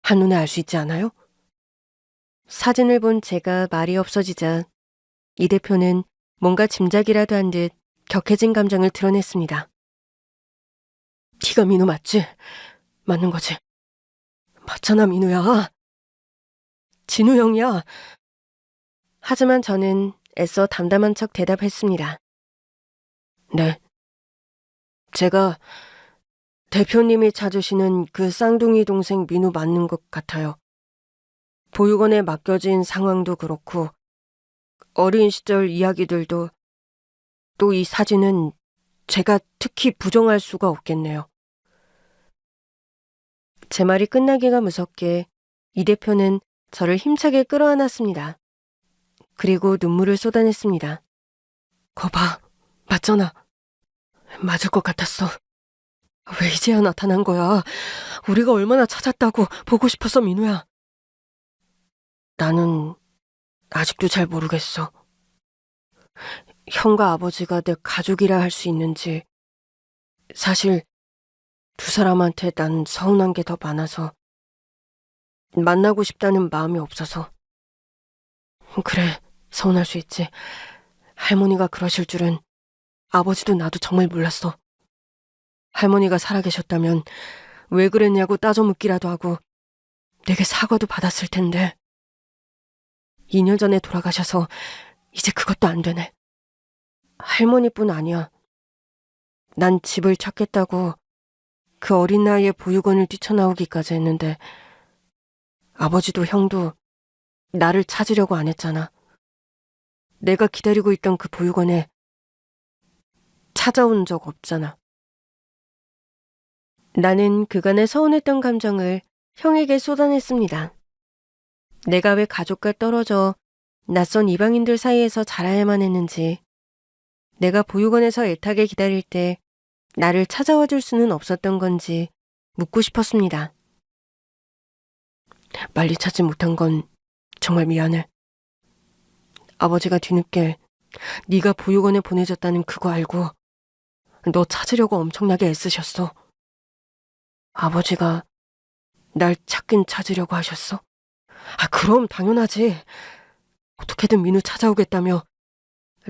Speaker 1: 한눈에 알 수 있지 않아요? 사진을 본 제가 말이 없어지자 이 대표는 뭔가 짐작이라도 한 듯 격해진 감정을 드러냈습니다. 네가 민우 맞지? 맞는 거지? 맞잖아 민우야. 진우 형이야. 하지만 저는 애써 담담한 척 대답했습니다. 네. 제가 대표님이 찾으시는 그 쌍둥이 동생 민우 맞는 것 같아요. 보육원에 맡겨진 상황도 그렇고 어린 시절 이야기들도 또 이 사진은 제가 특히 부정할 수가 없겠네요. 제 말이 끝나기가 무섭게 이 대표는 저를 힘차게 끌어안았습니다. 그리고 눈물을 쏟아냈습니다. 거봐, 맞잖아. 맞을 것 같았어. 왜 이제야 나타난 거야? 우리가 얼마나 찾았다고 보고 싶어서 민우야. 나는 아직도 잘 모르겠어. 형과 아버지가 내 가족이라 할 수 있는지. 사실 두 사람한테 난 서운한 게 더 많아서 만나고 싶다는 마음이 없어서. 그래, 서운할 수 있지. 할머니가 그러실 줄은 아버지도 나도 정말 몰랐어. 할머니가 살아계셨다면 왜 그랬냐고 따져 묻기라도 하고 내게 사과도 받았을 텐데 2년 전에 돌아가셔서 이제 그것도 안 되네. 할머니뿐 아니야. 난 집을 찾겠다고 그 어린 나이에 보육원을 뛰쳐나오기까지 했는데 아버지도 형도 나를 찾으려고 안 했잖아. 내가 기다리고 있던 그 보육원에 찾아온 적 없잖아. 나는 그간의 서운했던 감정을 형에게 쏟아냈습니다. 내가 왜 가족과 떨어져 낯선 이방인들 사이에서 자라야만 했는지, 내가 보육원에서 애타게 기다릴 때 나를 찾아와 줄 수는 없었던 건지 묻고 싶었습니다. 빨리 찾지 못한 건 정말 미안해. 아버지가 뒤늦게 네가 보육원에 보내졌다는 그거 알고 너 찾으려고 엄청나게 애쓰셨어. 아버지가 날 찾긴 찾으려고 하셨어? 그럼 당연하지. 어떻게든 민우 찾아오겠다며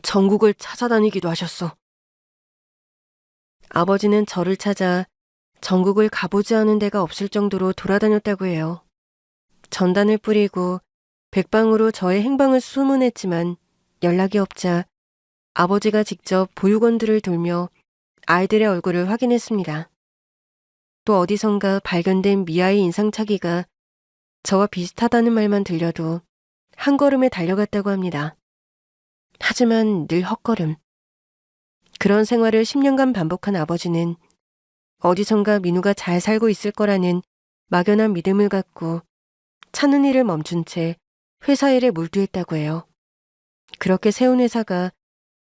Speaker 1: 전국을 찾아다니기도 하셨어. 아버지는 저를 찾아 전국을 가보지 않은 데가 없을 정도로 돌아다녔다고 해요. 전단을 뿌리고 백방으로 저의 행방을 수문했지만 연락이 없자 아버지가 직접 보육원들을 돌며 아이들의 얼굴을 확인했습니다. 또 어디선가 발견된 미아의 인상착의가 저와 비슷하다는 말만 들려도 한 걸음에 달려갔다고 합니다. 하지만 늘 헛걸음. 그런 생활을 10년간 반복한 아버지는 어디선가 민우가 잘 살고 있을 거라는 막연한 믿음을 갖고 찾는 일을 멈춘 채 회사 일에 몰두했다고 해요. 그렇게 세운 회사가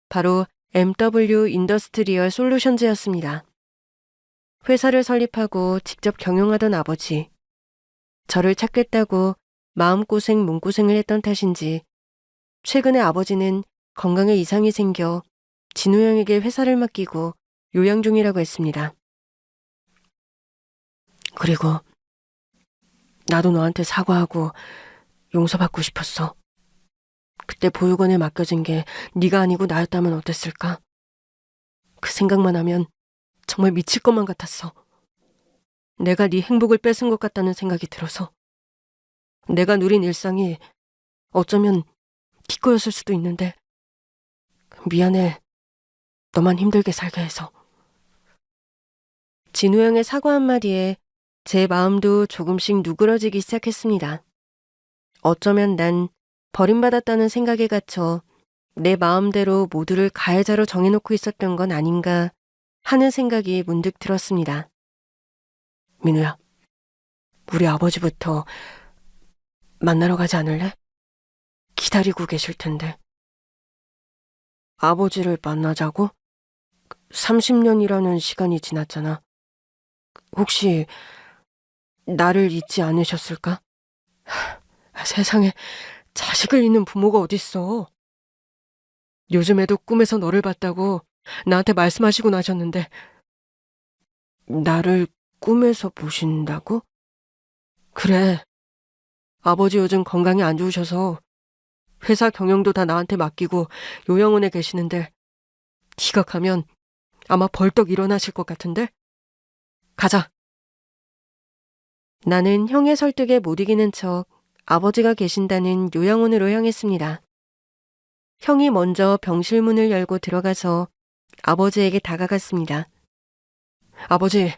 Speaker 1: 바로 MW 인더스트리얼 솔루션즈였습니다. 회사를 설립하고 직접 경영하던 아버지. 저를 찾겠다고 마음고생 몸고생을 했던 탓인지 최근에 아버지는 건강에 이상이 생겨 진우 형에게 회사를 맡기고 요양 중이라고 했습니다. 그리고 나도 너한테 사과하고 용서받고 싶었어. 그때 보육원에 맡겨진 게 네가 아니고 나였다면 어땠을까? 그 생각만 하면 정말 미칠 것만 같았어. 내가 네 행복을 뺏은 것 같다는 생각이 들어서. 내가 누린 일상이 어쩌면 기꺼였을 수도 있는데. 미안해. 너만 힘들게 살게 해서. 진우 형의 사과 한마디에 제 마음도 조금씩 누그러지기 시작했습니다. 어쩌면 난 버림받았다는 생각에 갇혀 내 마음대로 모두를 가해자로 정해놓고 있었던 건 아닌가 하는 생각이 문득 들었습니다. 민우야, 우리 아버지부터 만나러 가지 않을래? 기다리고 계실 텐데. 아버지를 만나자고? 30년이라는 시간이 지났잖아. 혹시 나를 잊지 않으셨을까? 세상에 자식을 잃는 부모가 어딨어. 요즘에도 꿈에서 너를 봤다고 나한테 말씀하시고 나셨는데 나를 꿈에서 보신다고? 그래. 아버지 요즘 건강이 안 좋으셔서 회사 경영도 다 나한테 맡기고 요양원에 계시는데 네가 가면 아마 벌떡 일어나실 것 같은데? 가자. 나는 형의 설득에 못 이기는 척 아버지가 계신다는 요양원으로 향했습니다. 형이 먼저 병실 문을 열고 들어가서 아버지에게 다가갔습니다. 아버지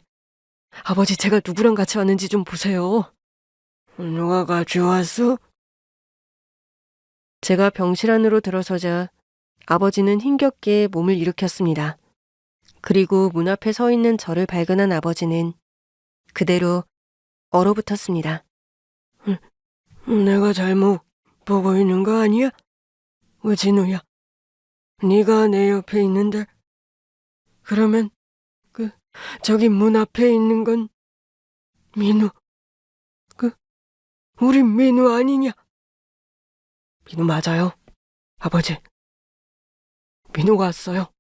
Speaker 1: 제가 누구랑 같이 왔는지 좀 보세요. 누가 가져왔어? 제가 병실 안으로 들어서자 아버지는 힘겹게 몸을 일으켰습니다. 그리고 문 앞에 서 있는 저를 발견한 아버지는 그대로 얼어붙었습니다. 내가 잘못 보고 있는 거 아니야? 진우야, 네가 내 옆에 있는데 그러면 저기 문 앞에 있는 건 민우, 우리 민우 아니냐? 민우 맞아요, 아버지. 민우가 왔어요.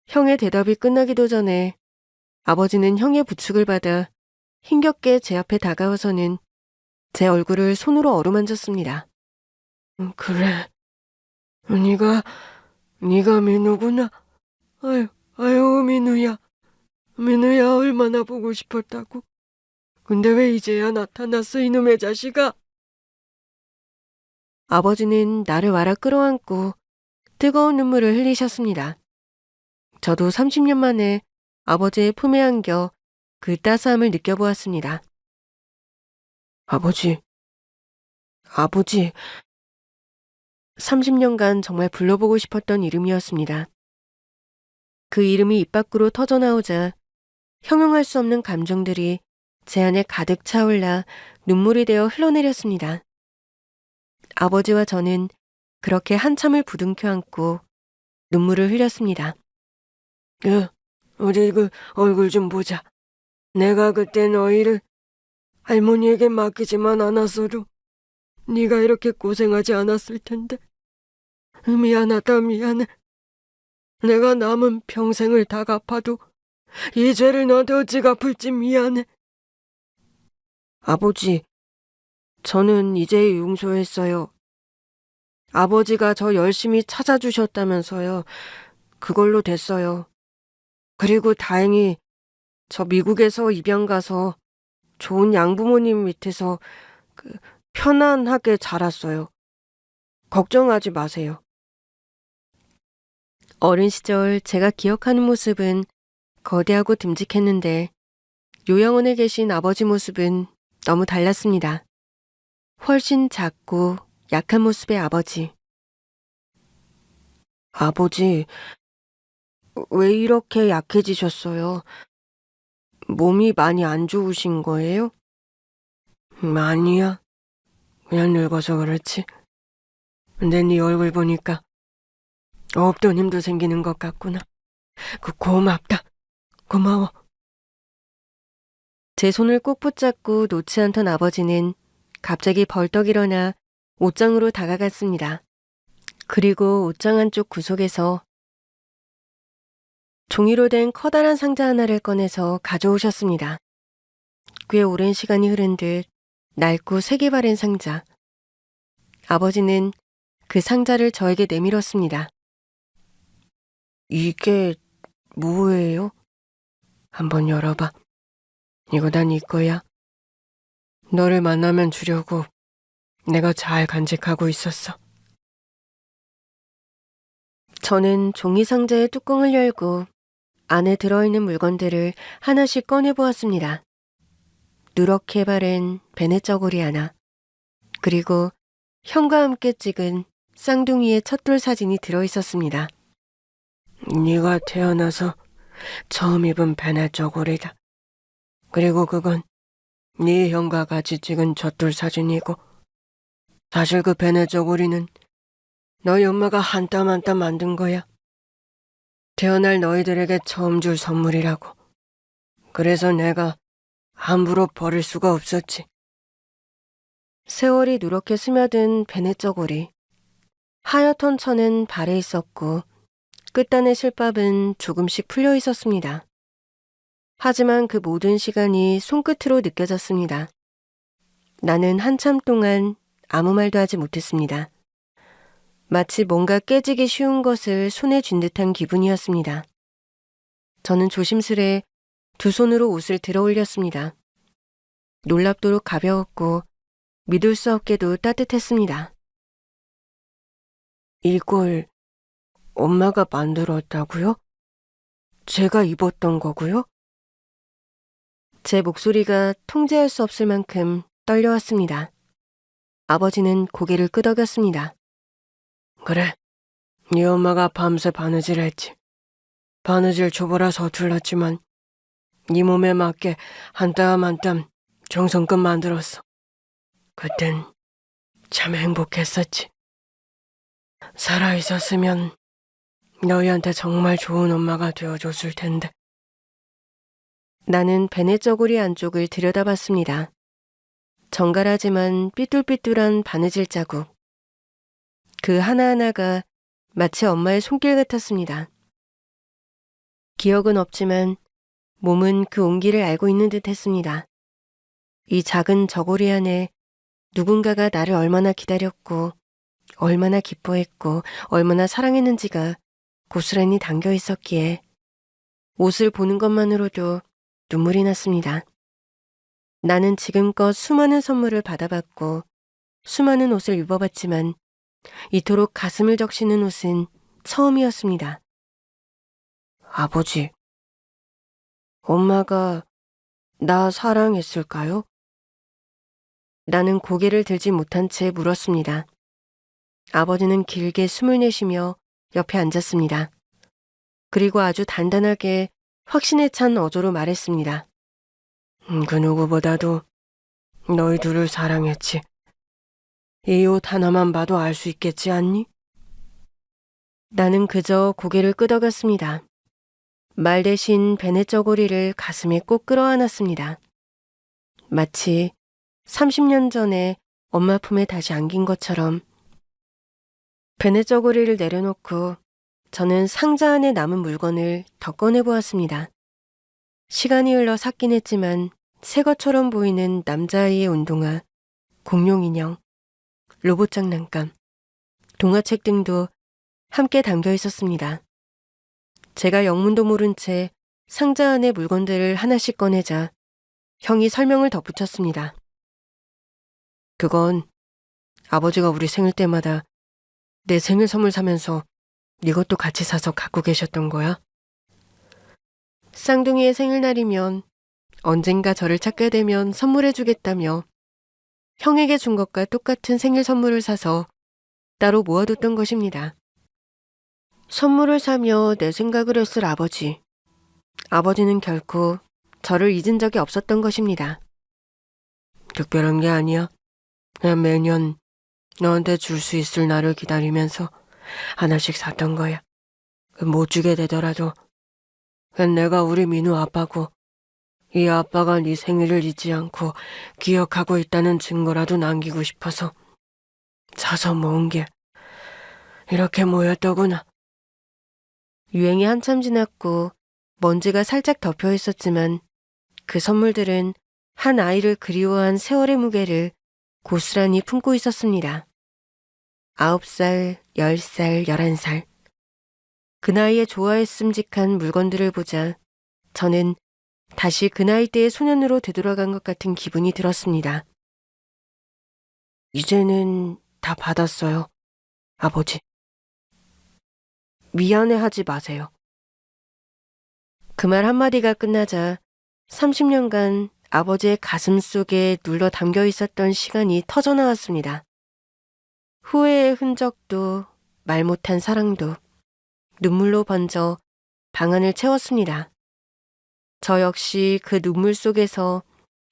Speaker 1: 형의 대답이 끝나기도 전에 아버지는 형의 부축을 받아 힘겹게 제 앞에 다가와서는 제 얼굴을 손으로 어루만졌습니다. 그래, 네가 민우구나. 아유, 민우야 얼마나 보고 싶었다고. 근데 왜 이제야 나타났어, 이놈의 자식아? 아버지는 나를 와라 끌어안고 뜨거운 눈물을 흘리셨습니다. 저도 30년 만에 아버지의 품에 안겨 그 따스함을 느껴보았습니다. 아버지. 30년간 정말 불러보고 싶었던 이름이었습니다. 그 이름이 입 밖으로 터져나오자 형용할 수 없는 감정들이 제 안에 가득 차올라 눈물이 되어 흘러내렸습니다. 아버지와 저는 그렇게 한참을 부둥켜 안고 눈물을 흘렸습니다. 우리 얼굴 좀 보자. 내가 그때 너희를 할머니에게 맡기지만 않았어도 네가 이렇게 고생하지 않았을 텐데. 미안하다, 미안해. 내가 남은 평생을 다 갚아도 이 죄를 너한테 어찌 갚을지 미안해. 아버지, 저는 이제 용서했어요. 아버지가 저 열심히 찾아주셨다면서요. 그걸로 됐어요. 그리고 다행히 저 미국에서 입양 가서 좋은 양부모님 밑에서 편안하게 자랐어요. 걱정하지 마세요. 어린 시절 제가 기억하는 모습은 거대하고 듬직했는데 요양원에 계신 아버지 모습은 너무 달랐습니다. 훨씬 작고 약한 모습의 아버지. 아버지, 왜 이렇게 약해지셨어요? 몸이 많이 안 좋으신 거예요? 아니야. 그냥 늙어서 그렇지. 근데 네 얼굴 보니까 없던 힘도 생기는 것 같구나. 고맙다. 고마워. 제 손을 꼭 붙잡고 놓지 않던 아버지는 갑자기 벌떡 일어나 옷장으로 다가갔습니다. 그리고 옷장 한쪽 구석에서 종이로 된 커다란 상자 하나를 꺼내서 가져오셨습니다. 꽤 오랜 시간이 흐른 듯 낡고 색이 바랜 상자. 아버지는 그 상자를 저에게 내밀었습니다. 이게 뭐예요? 한번 열어봐. 이거 다 네 거야. 너를 만나면 주려고 내가 잘 간직하고 있었어. 저는 종이 상자의 뚜껑을 열고 안에 들어있는 물건들을 하나씩 꺼내보았습니다. 누렇게 바른 베네 저고리 하나, 그리고 형과 함께 찍은 쌍둥이의 첫돌 사진이 들어있었습니다. 네가 태어나서 처음 입은 베네 저고리다. 그리고 그건 네 형과 같이 찍은 젖돌 사진이고, 사실 그 베네 저고리는 너희 엄마가 한 땀 한 땀 만든 거야. 태어날 너희들에게 처음 줄 선물이라고. 그래서 내가 함부로 버릴 수가 없었지. 세월이 누렇게 스며든 베네 저고리. 하얗던 천은 발에 있었고 끝단의 실밥은 조금씩 풀려 있었습니다. 하지만 그 모든 시간이 손끝으로 느껴졌습니다. 나는 한참 동안 아무 말도 하지 못했습니다. 마치 뭔가 깨지기 쉬운 것을 손에 쥔 듯한 기분이었습니다. 저는 조심스레 두 손으로 옷을 들어 올렸습니다. 놀랍도록 가벼웠고 믿을 수 없게도 따뜻했습니다. 이걸 엄마가 만들었다고요? 제가 입었던 거고요? 제 목소리가 통제할 수 없을 만큼 떨려왔습니다. 아버지는 고개를 끄덕였습니다. 그래, 네 엄마가 밤새 바느질했지. 바느질 초보라 서툴렀지만 네 몸에 맞게 한 땀 한 땀 정성껏 만들었어. 그땐 참 행복했었지. 살아있었으면 너희한테 정말 좋은 엄마가 되어줬을 텐데. 나는 베네 저고리 안쪽을 들여다봤습니다. 정갈하지만 삐뚤삐뚤한 바느질 자국. 그 하나하나가 마치 엄마의 손길 같았습니다. 기억은 없지만 몸은 그 온기를 알고 있는 듯 했습니다. 이 작은 저고리 안에 누군가가 나를 얼마나 기다렸고 얼마나 기뻐했고 얼마나 사랑했는지가 고스란히 담겨 있었기에 옷을 보는 것만으로도 눈물이 났습니다. 나는 지금껏 수많은 선물을 받아봤고 수많은 옷을 입어봤지만 이토록 가슴을 적시는 옷은 처음이었습니다. 아버지, 엄마가 나 사랑했을까요? 나는 고개를 들지 못한 채 물었습니다. 아버지는 길게 숨을 내쉬며 옆에 앉았습니다. 그리고 아주 단단하게 확신에 찬 어조로 말했습니다. 그 누구보다도 너희 둘을 사랑했지. 이 옷 하나만 봐도 알 수 있겠지 않니? 나는 그저 고개를 끄덕였습니다. 말 대신 베네 저고리를 가슴에 꼭 끌어안았습니다. 마치 30년 전에 엄마 품에 다시 안긴 것처럼. 베네 저고리를 내려놓고 저는 상자 안에 남은 물건을 더 꺼내보았습니다. 시간이 흘러 삭긴 했지만 새 것처럼 보이는 남자아이의 운동화, 공룡 인형, 로봇 장난감, 동화책 등도 함께 담겨 있었습니다. 제가 영문도 모른 채 상자 안의 물건들을 하나씩 꺼내자 형이 설명을 덧붙였습니다. 그건 아버지가 우리 생일 때마다 내 생일 선물 사면서 이것도 같이 사서 갖고 계셨던 거야. 쌍둥이의 생일날이면 언젠가 저를 찾게 되면 선물해주겠다며 형에게 준 것과 똑같은 생일 선물을 사서 따로 모아뒀던 것입니다. 선물을 사며 내 생각을 했을 아버지. 아버지는 결코 저를 잊은 적이 없었던 것입니다. 특별한 게 아니야. 그냥 매년 너한테 줄 수 있을 날을 기다리면서 하나씩 샀던 거야. 못 주게 되더라도 내가 우리 민우 아빠고 이 아빠가 네 생일을 잊지 않고 기억하고 있다는 증거라도 남기고 싶어서 사서 모은 게 이렇게 모였더구나. 유행이 한참 지났고 먼지가 살짝 덮여 있었지만 그 선물들은 한 아이를 그리워한 세월의 무게를 고스란히 품고 있었습니다. 9살, 10살, 11살. 그 나이에 좋아했음직한 물건들을 보자 저는 다시 그 나이 때의 소년으로 되돌아간 것 같은 기분이 들었습니다. 이제는 다 받았어요, 아버지. 미안해하지 마세요. 그 말 한마디가 끝나자 30년간 아버지의 가슴 속에 눌러 담겨 있었던 시간이 터져나왔습니다. 후회의 흔적도 말 못한 사랑도 눈물로 번져 방안을 채웠습니다. 저 역시 그 눈물 속에서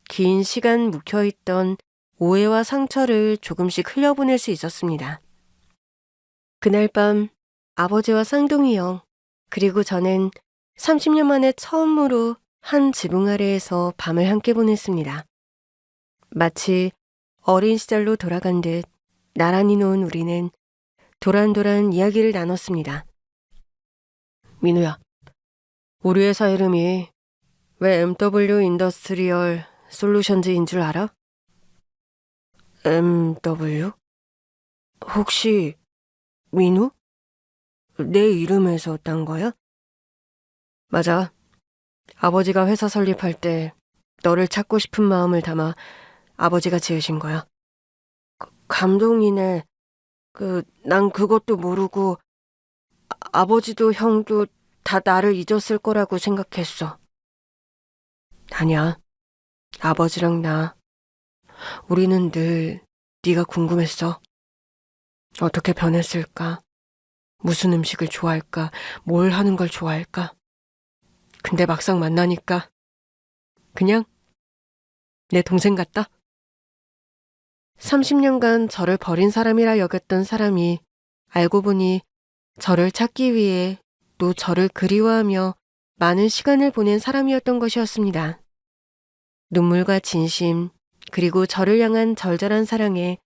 Speaker 1: 긴 시간 묵혀있던 오해와 상처를 조금씩 흘려보낼 수 있었습니다. 그날 밤 아버지와 쌍둥이 형 그리고 저는 30년 만에 처음으로 한 지붕 아래에서 밤을 함께 보냈습니다. 마치 어린 시절로 돌아간 듯 나란히 놓은 우리는 도란도란 이야기를 나눴습니다. 민우야, 우리 회사 이름이 왜 MW 인더스트리얼 솔루션즈인 줄 알아? MW? 혹시 민우? 내 이름에서 딴 거야? 맞아. 아버지가 회사 설립할 때 너를 찾고 싶은 마음을 담아 아버지가 지으신 거야. 감동이네. 난 그것도 모르고 아버지도 형도 다 나를 잊었을 거라고 생각했어. 아니야. 아버지랑 나, 우리는 늘 네가 궁금했어. 어떻게 변했을까? 무슨 음식을 좋아할까? 뭘 하는 걸 좋아할까? 근데 막상 만나니까 그냥 내 동생 같다. 30년간 저를 버린 사람이라 여겼던 사람이 알고 보니 저를 찾기 위해 또 저를 그리워하며 많은 시간을 보낸 사람이었던 것이었습니다. 눈물과 진심, 그리고 저를 향한 절절한 사랑에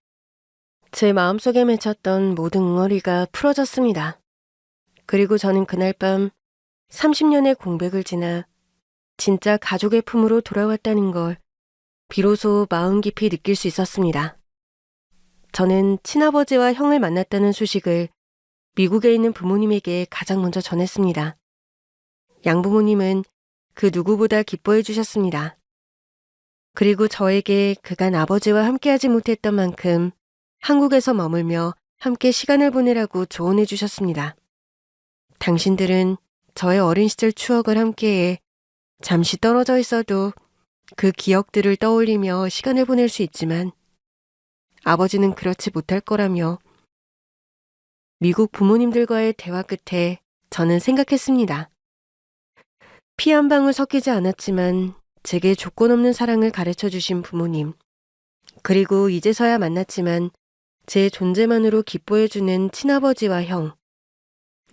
Speaker 1: 제 마음속에 맺혔던 모든 응어리가 풀어졌습니다. 그리고 저는 그날 밤 30년의 공백을 지나 진짜 가족의 품으로 돌아왔다는 걸 비로소 마음 깊이 느낄 수 있었습니다. 저는 친아버지와 형을 만났다는 소식을 미국에 있는 부모님에게 가장 먼저 전했습니다. 양부모님은 그 누구보다 기뻐해 주셨습니다. 그리고 저에게 그간 아버지와 함께하지 못했던 만큼 한국에서 머물며 함께 시간을 보내라고 조언해 주셨습니다. 당신들은 저의 어린 시절 추억을 함께해 잠시 떨어져 있어도 그 기억들을 떠올리며 시간을 보낼 수 있지만 아버지는 그렇지 못할 거라며 미국 부모님들과의 대화 끝에 저는 생각했습니다. 피 한 방울 섞이지 않았지만 제게 조건 없는 사랑을 가르쳐 주신 부모님, 그리고 이제서야 만났지만 제 존재만으로 기뻐해주는 친아버지와 형,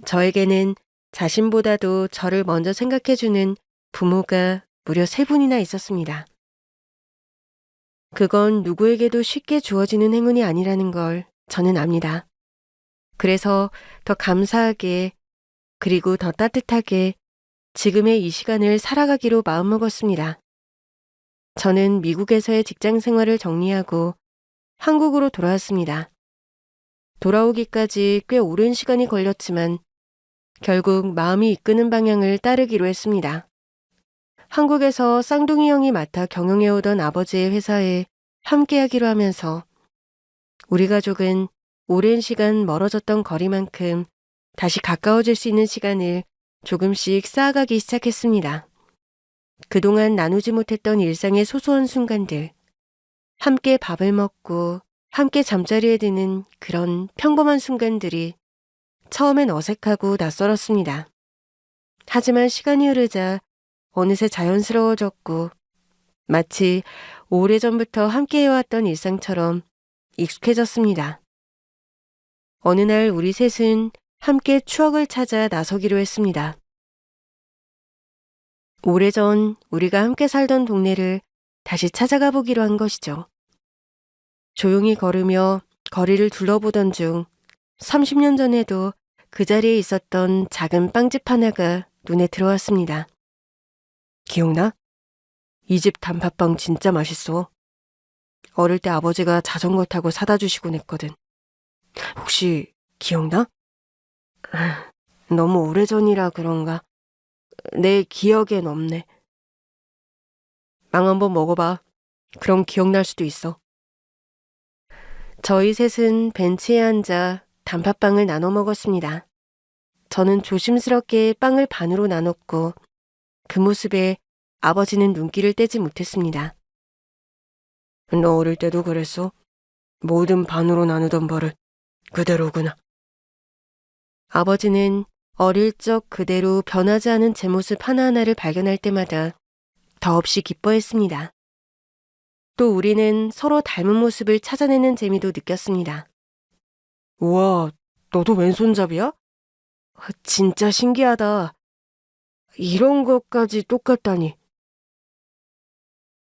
Speaker 1: 저에게는 자신보다도 저를 먼저 생각해주는 부모가 무려 3분이나 있었습니다. 그건 누구에게도 쉽게 주어지는 행운이 아니라는 걸 저는 압니다. 그래서 더 감사하게 그리고 더 따뜻하게 지금의 이 시간을 살아가기로 마음먹었습니다. 저는 미국에서의 직장 생활을 정리하고 한국으로 돌아왔습니다. 돌아오기까지 꽤 오랜 시간이 걸렸지만 결국 마음이 이끄는 방향을 따르기로 했습니다. 한국에서 쌍둥이 형이 맡아 경영해오던 아버지의 회사에 함께하기로 하면서 우리 가족은 오랜 시간 멀어졌던 거리만큼 다시 가까워질 수 있는 시간을 조금씩 쌓아가기 시작했습니다. 그동안 나누지 못했던 일상의 소소한 순간들, 함께 밥을 먹고 함께 잠자리에 드는 그런 평범한 순간들이 처음엔 어색하고 낯설었습니다. 하지만 시간이 흐르자 어느새 자연스러워졌고 마치 오래전부터 함께해왔던 일상처럼 익숙해졌습니다. 어느 날 우리 셋은 함께 추억을 찾아 나서기로 했습니다. 오래전 우리가 함께 살던 동네를 다시 찾아가 보기로 한 것이죠. 조용히 걸으며 거리를 둘러보던 중 30년 전에도 그 자리에 있었던 작은 빵집 하나가 눈에 들어왔습니다. 기억나? 이 집 단팥빵 진짜 맛있어. 어릴 때 아버지가 자전거 타고 사다 주시곤 했거든. 혹시 기억나? 너무 오래전이라 그런가? 내 기억엔 없네. 빵 한번 먹어봐. 그럼 기억날 수도 있어. 저희 셋은 벤치에 앉아 단팥빵을 나눠 먹었습니다. 저는 조심스럽게 빵을 반으로 나눴고 그 모습에 아버지는 눈길을 떼지 못했습니다. 너 어릴 때도 그랬어? 모든 반으로 나누던 버릇 그대로구나. 아버지는 어릴 적 그대로 변하지 않은 제 모습 하나하나를 발견할 때마다 더없이 기뻐했습니다. 또 우리는 서로 닮은 모습을 찾아내는 재미도 느꼈습니다. 우와, 너도 왼손잡이야? 진짜 신기하다. 이런 것까지 똑같다니.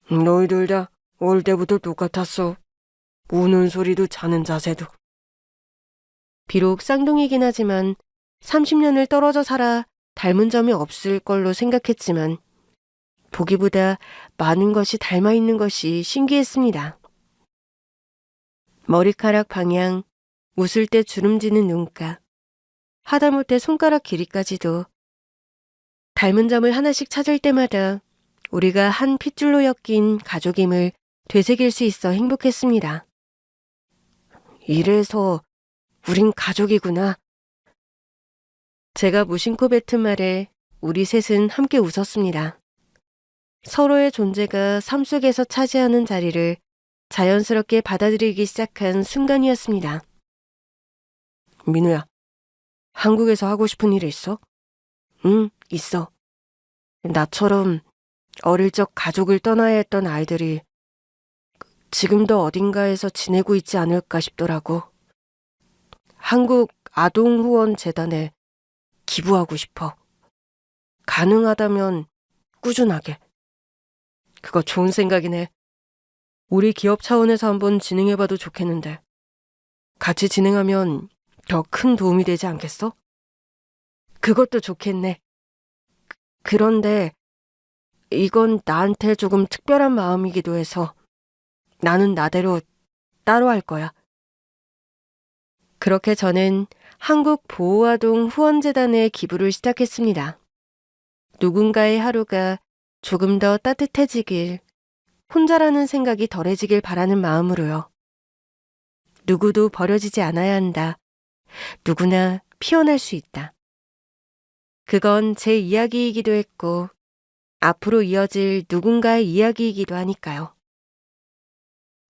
Speaker 1: 너희들 다 어릴 때부터 똑같았어. 우는 소리도 자는 자세도. 비록 쌍둥이긴 하지만 30년을 떨어져 살아 닮은 점이 없을 걸로 생각했지만 보기보다 많은 것이 닮아 있는 것이 신기했습니다. 머리카락 방향, 웃을 때 주름지는 눈가, 하다못해 손가락 길이까지도 닮은 점을 하나씩 찾을 때마다 우리가 한 핏줄로 엮인 가족임을 되새길 수 있어 행복했습니다. 이래서 우린 가족이구나. 제가 무심코 뱉은 말에 우리 셋은 함께 웃었습니다. 서로의 존재가 삶 속에서 차지하는 자리를 자연스럽게 받아들이기 시작한 순간이었습니다. 민우야, 한국에서 하고 싶은 일 있어? 응, 있어. 나처럼 어릴 적 가족을 떠나야 했던 아이들이 지금도 어딘가에서 지내고 있지 않을까 싶더라고. 한국 아동후원재단에 기부하고 싶어. 가능하다면 꾸준하게. 그거 좋은 생각이네. 우리 기업 차원에서 한번 진행해봐도 좋겠는데. 같이 진행하면 더 큰 도움이 되지 않겠어? 그것도 좋겠네. 그런데 이건 나한테 조금 특별한 마음이기도 해서 나는 나대로 따로 할 거야. 그렇게 저는 한국 보호아동 후원재단에 기부를 시작했습니다. 누군가의 하루가 조금 더 따뜻해지길, 혼자라는 생각이 덜해지길 바라는 마음으로요. 누구도 버려지지 않아야 한다. 누구나 피어날 수 있다. 그건 제 이야기이기도 했고, 앞으로 이어질 누군가의 이야기이기도 하니까요.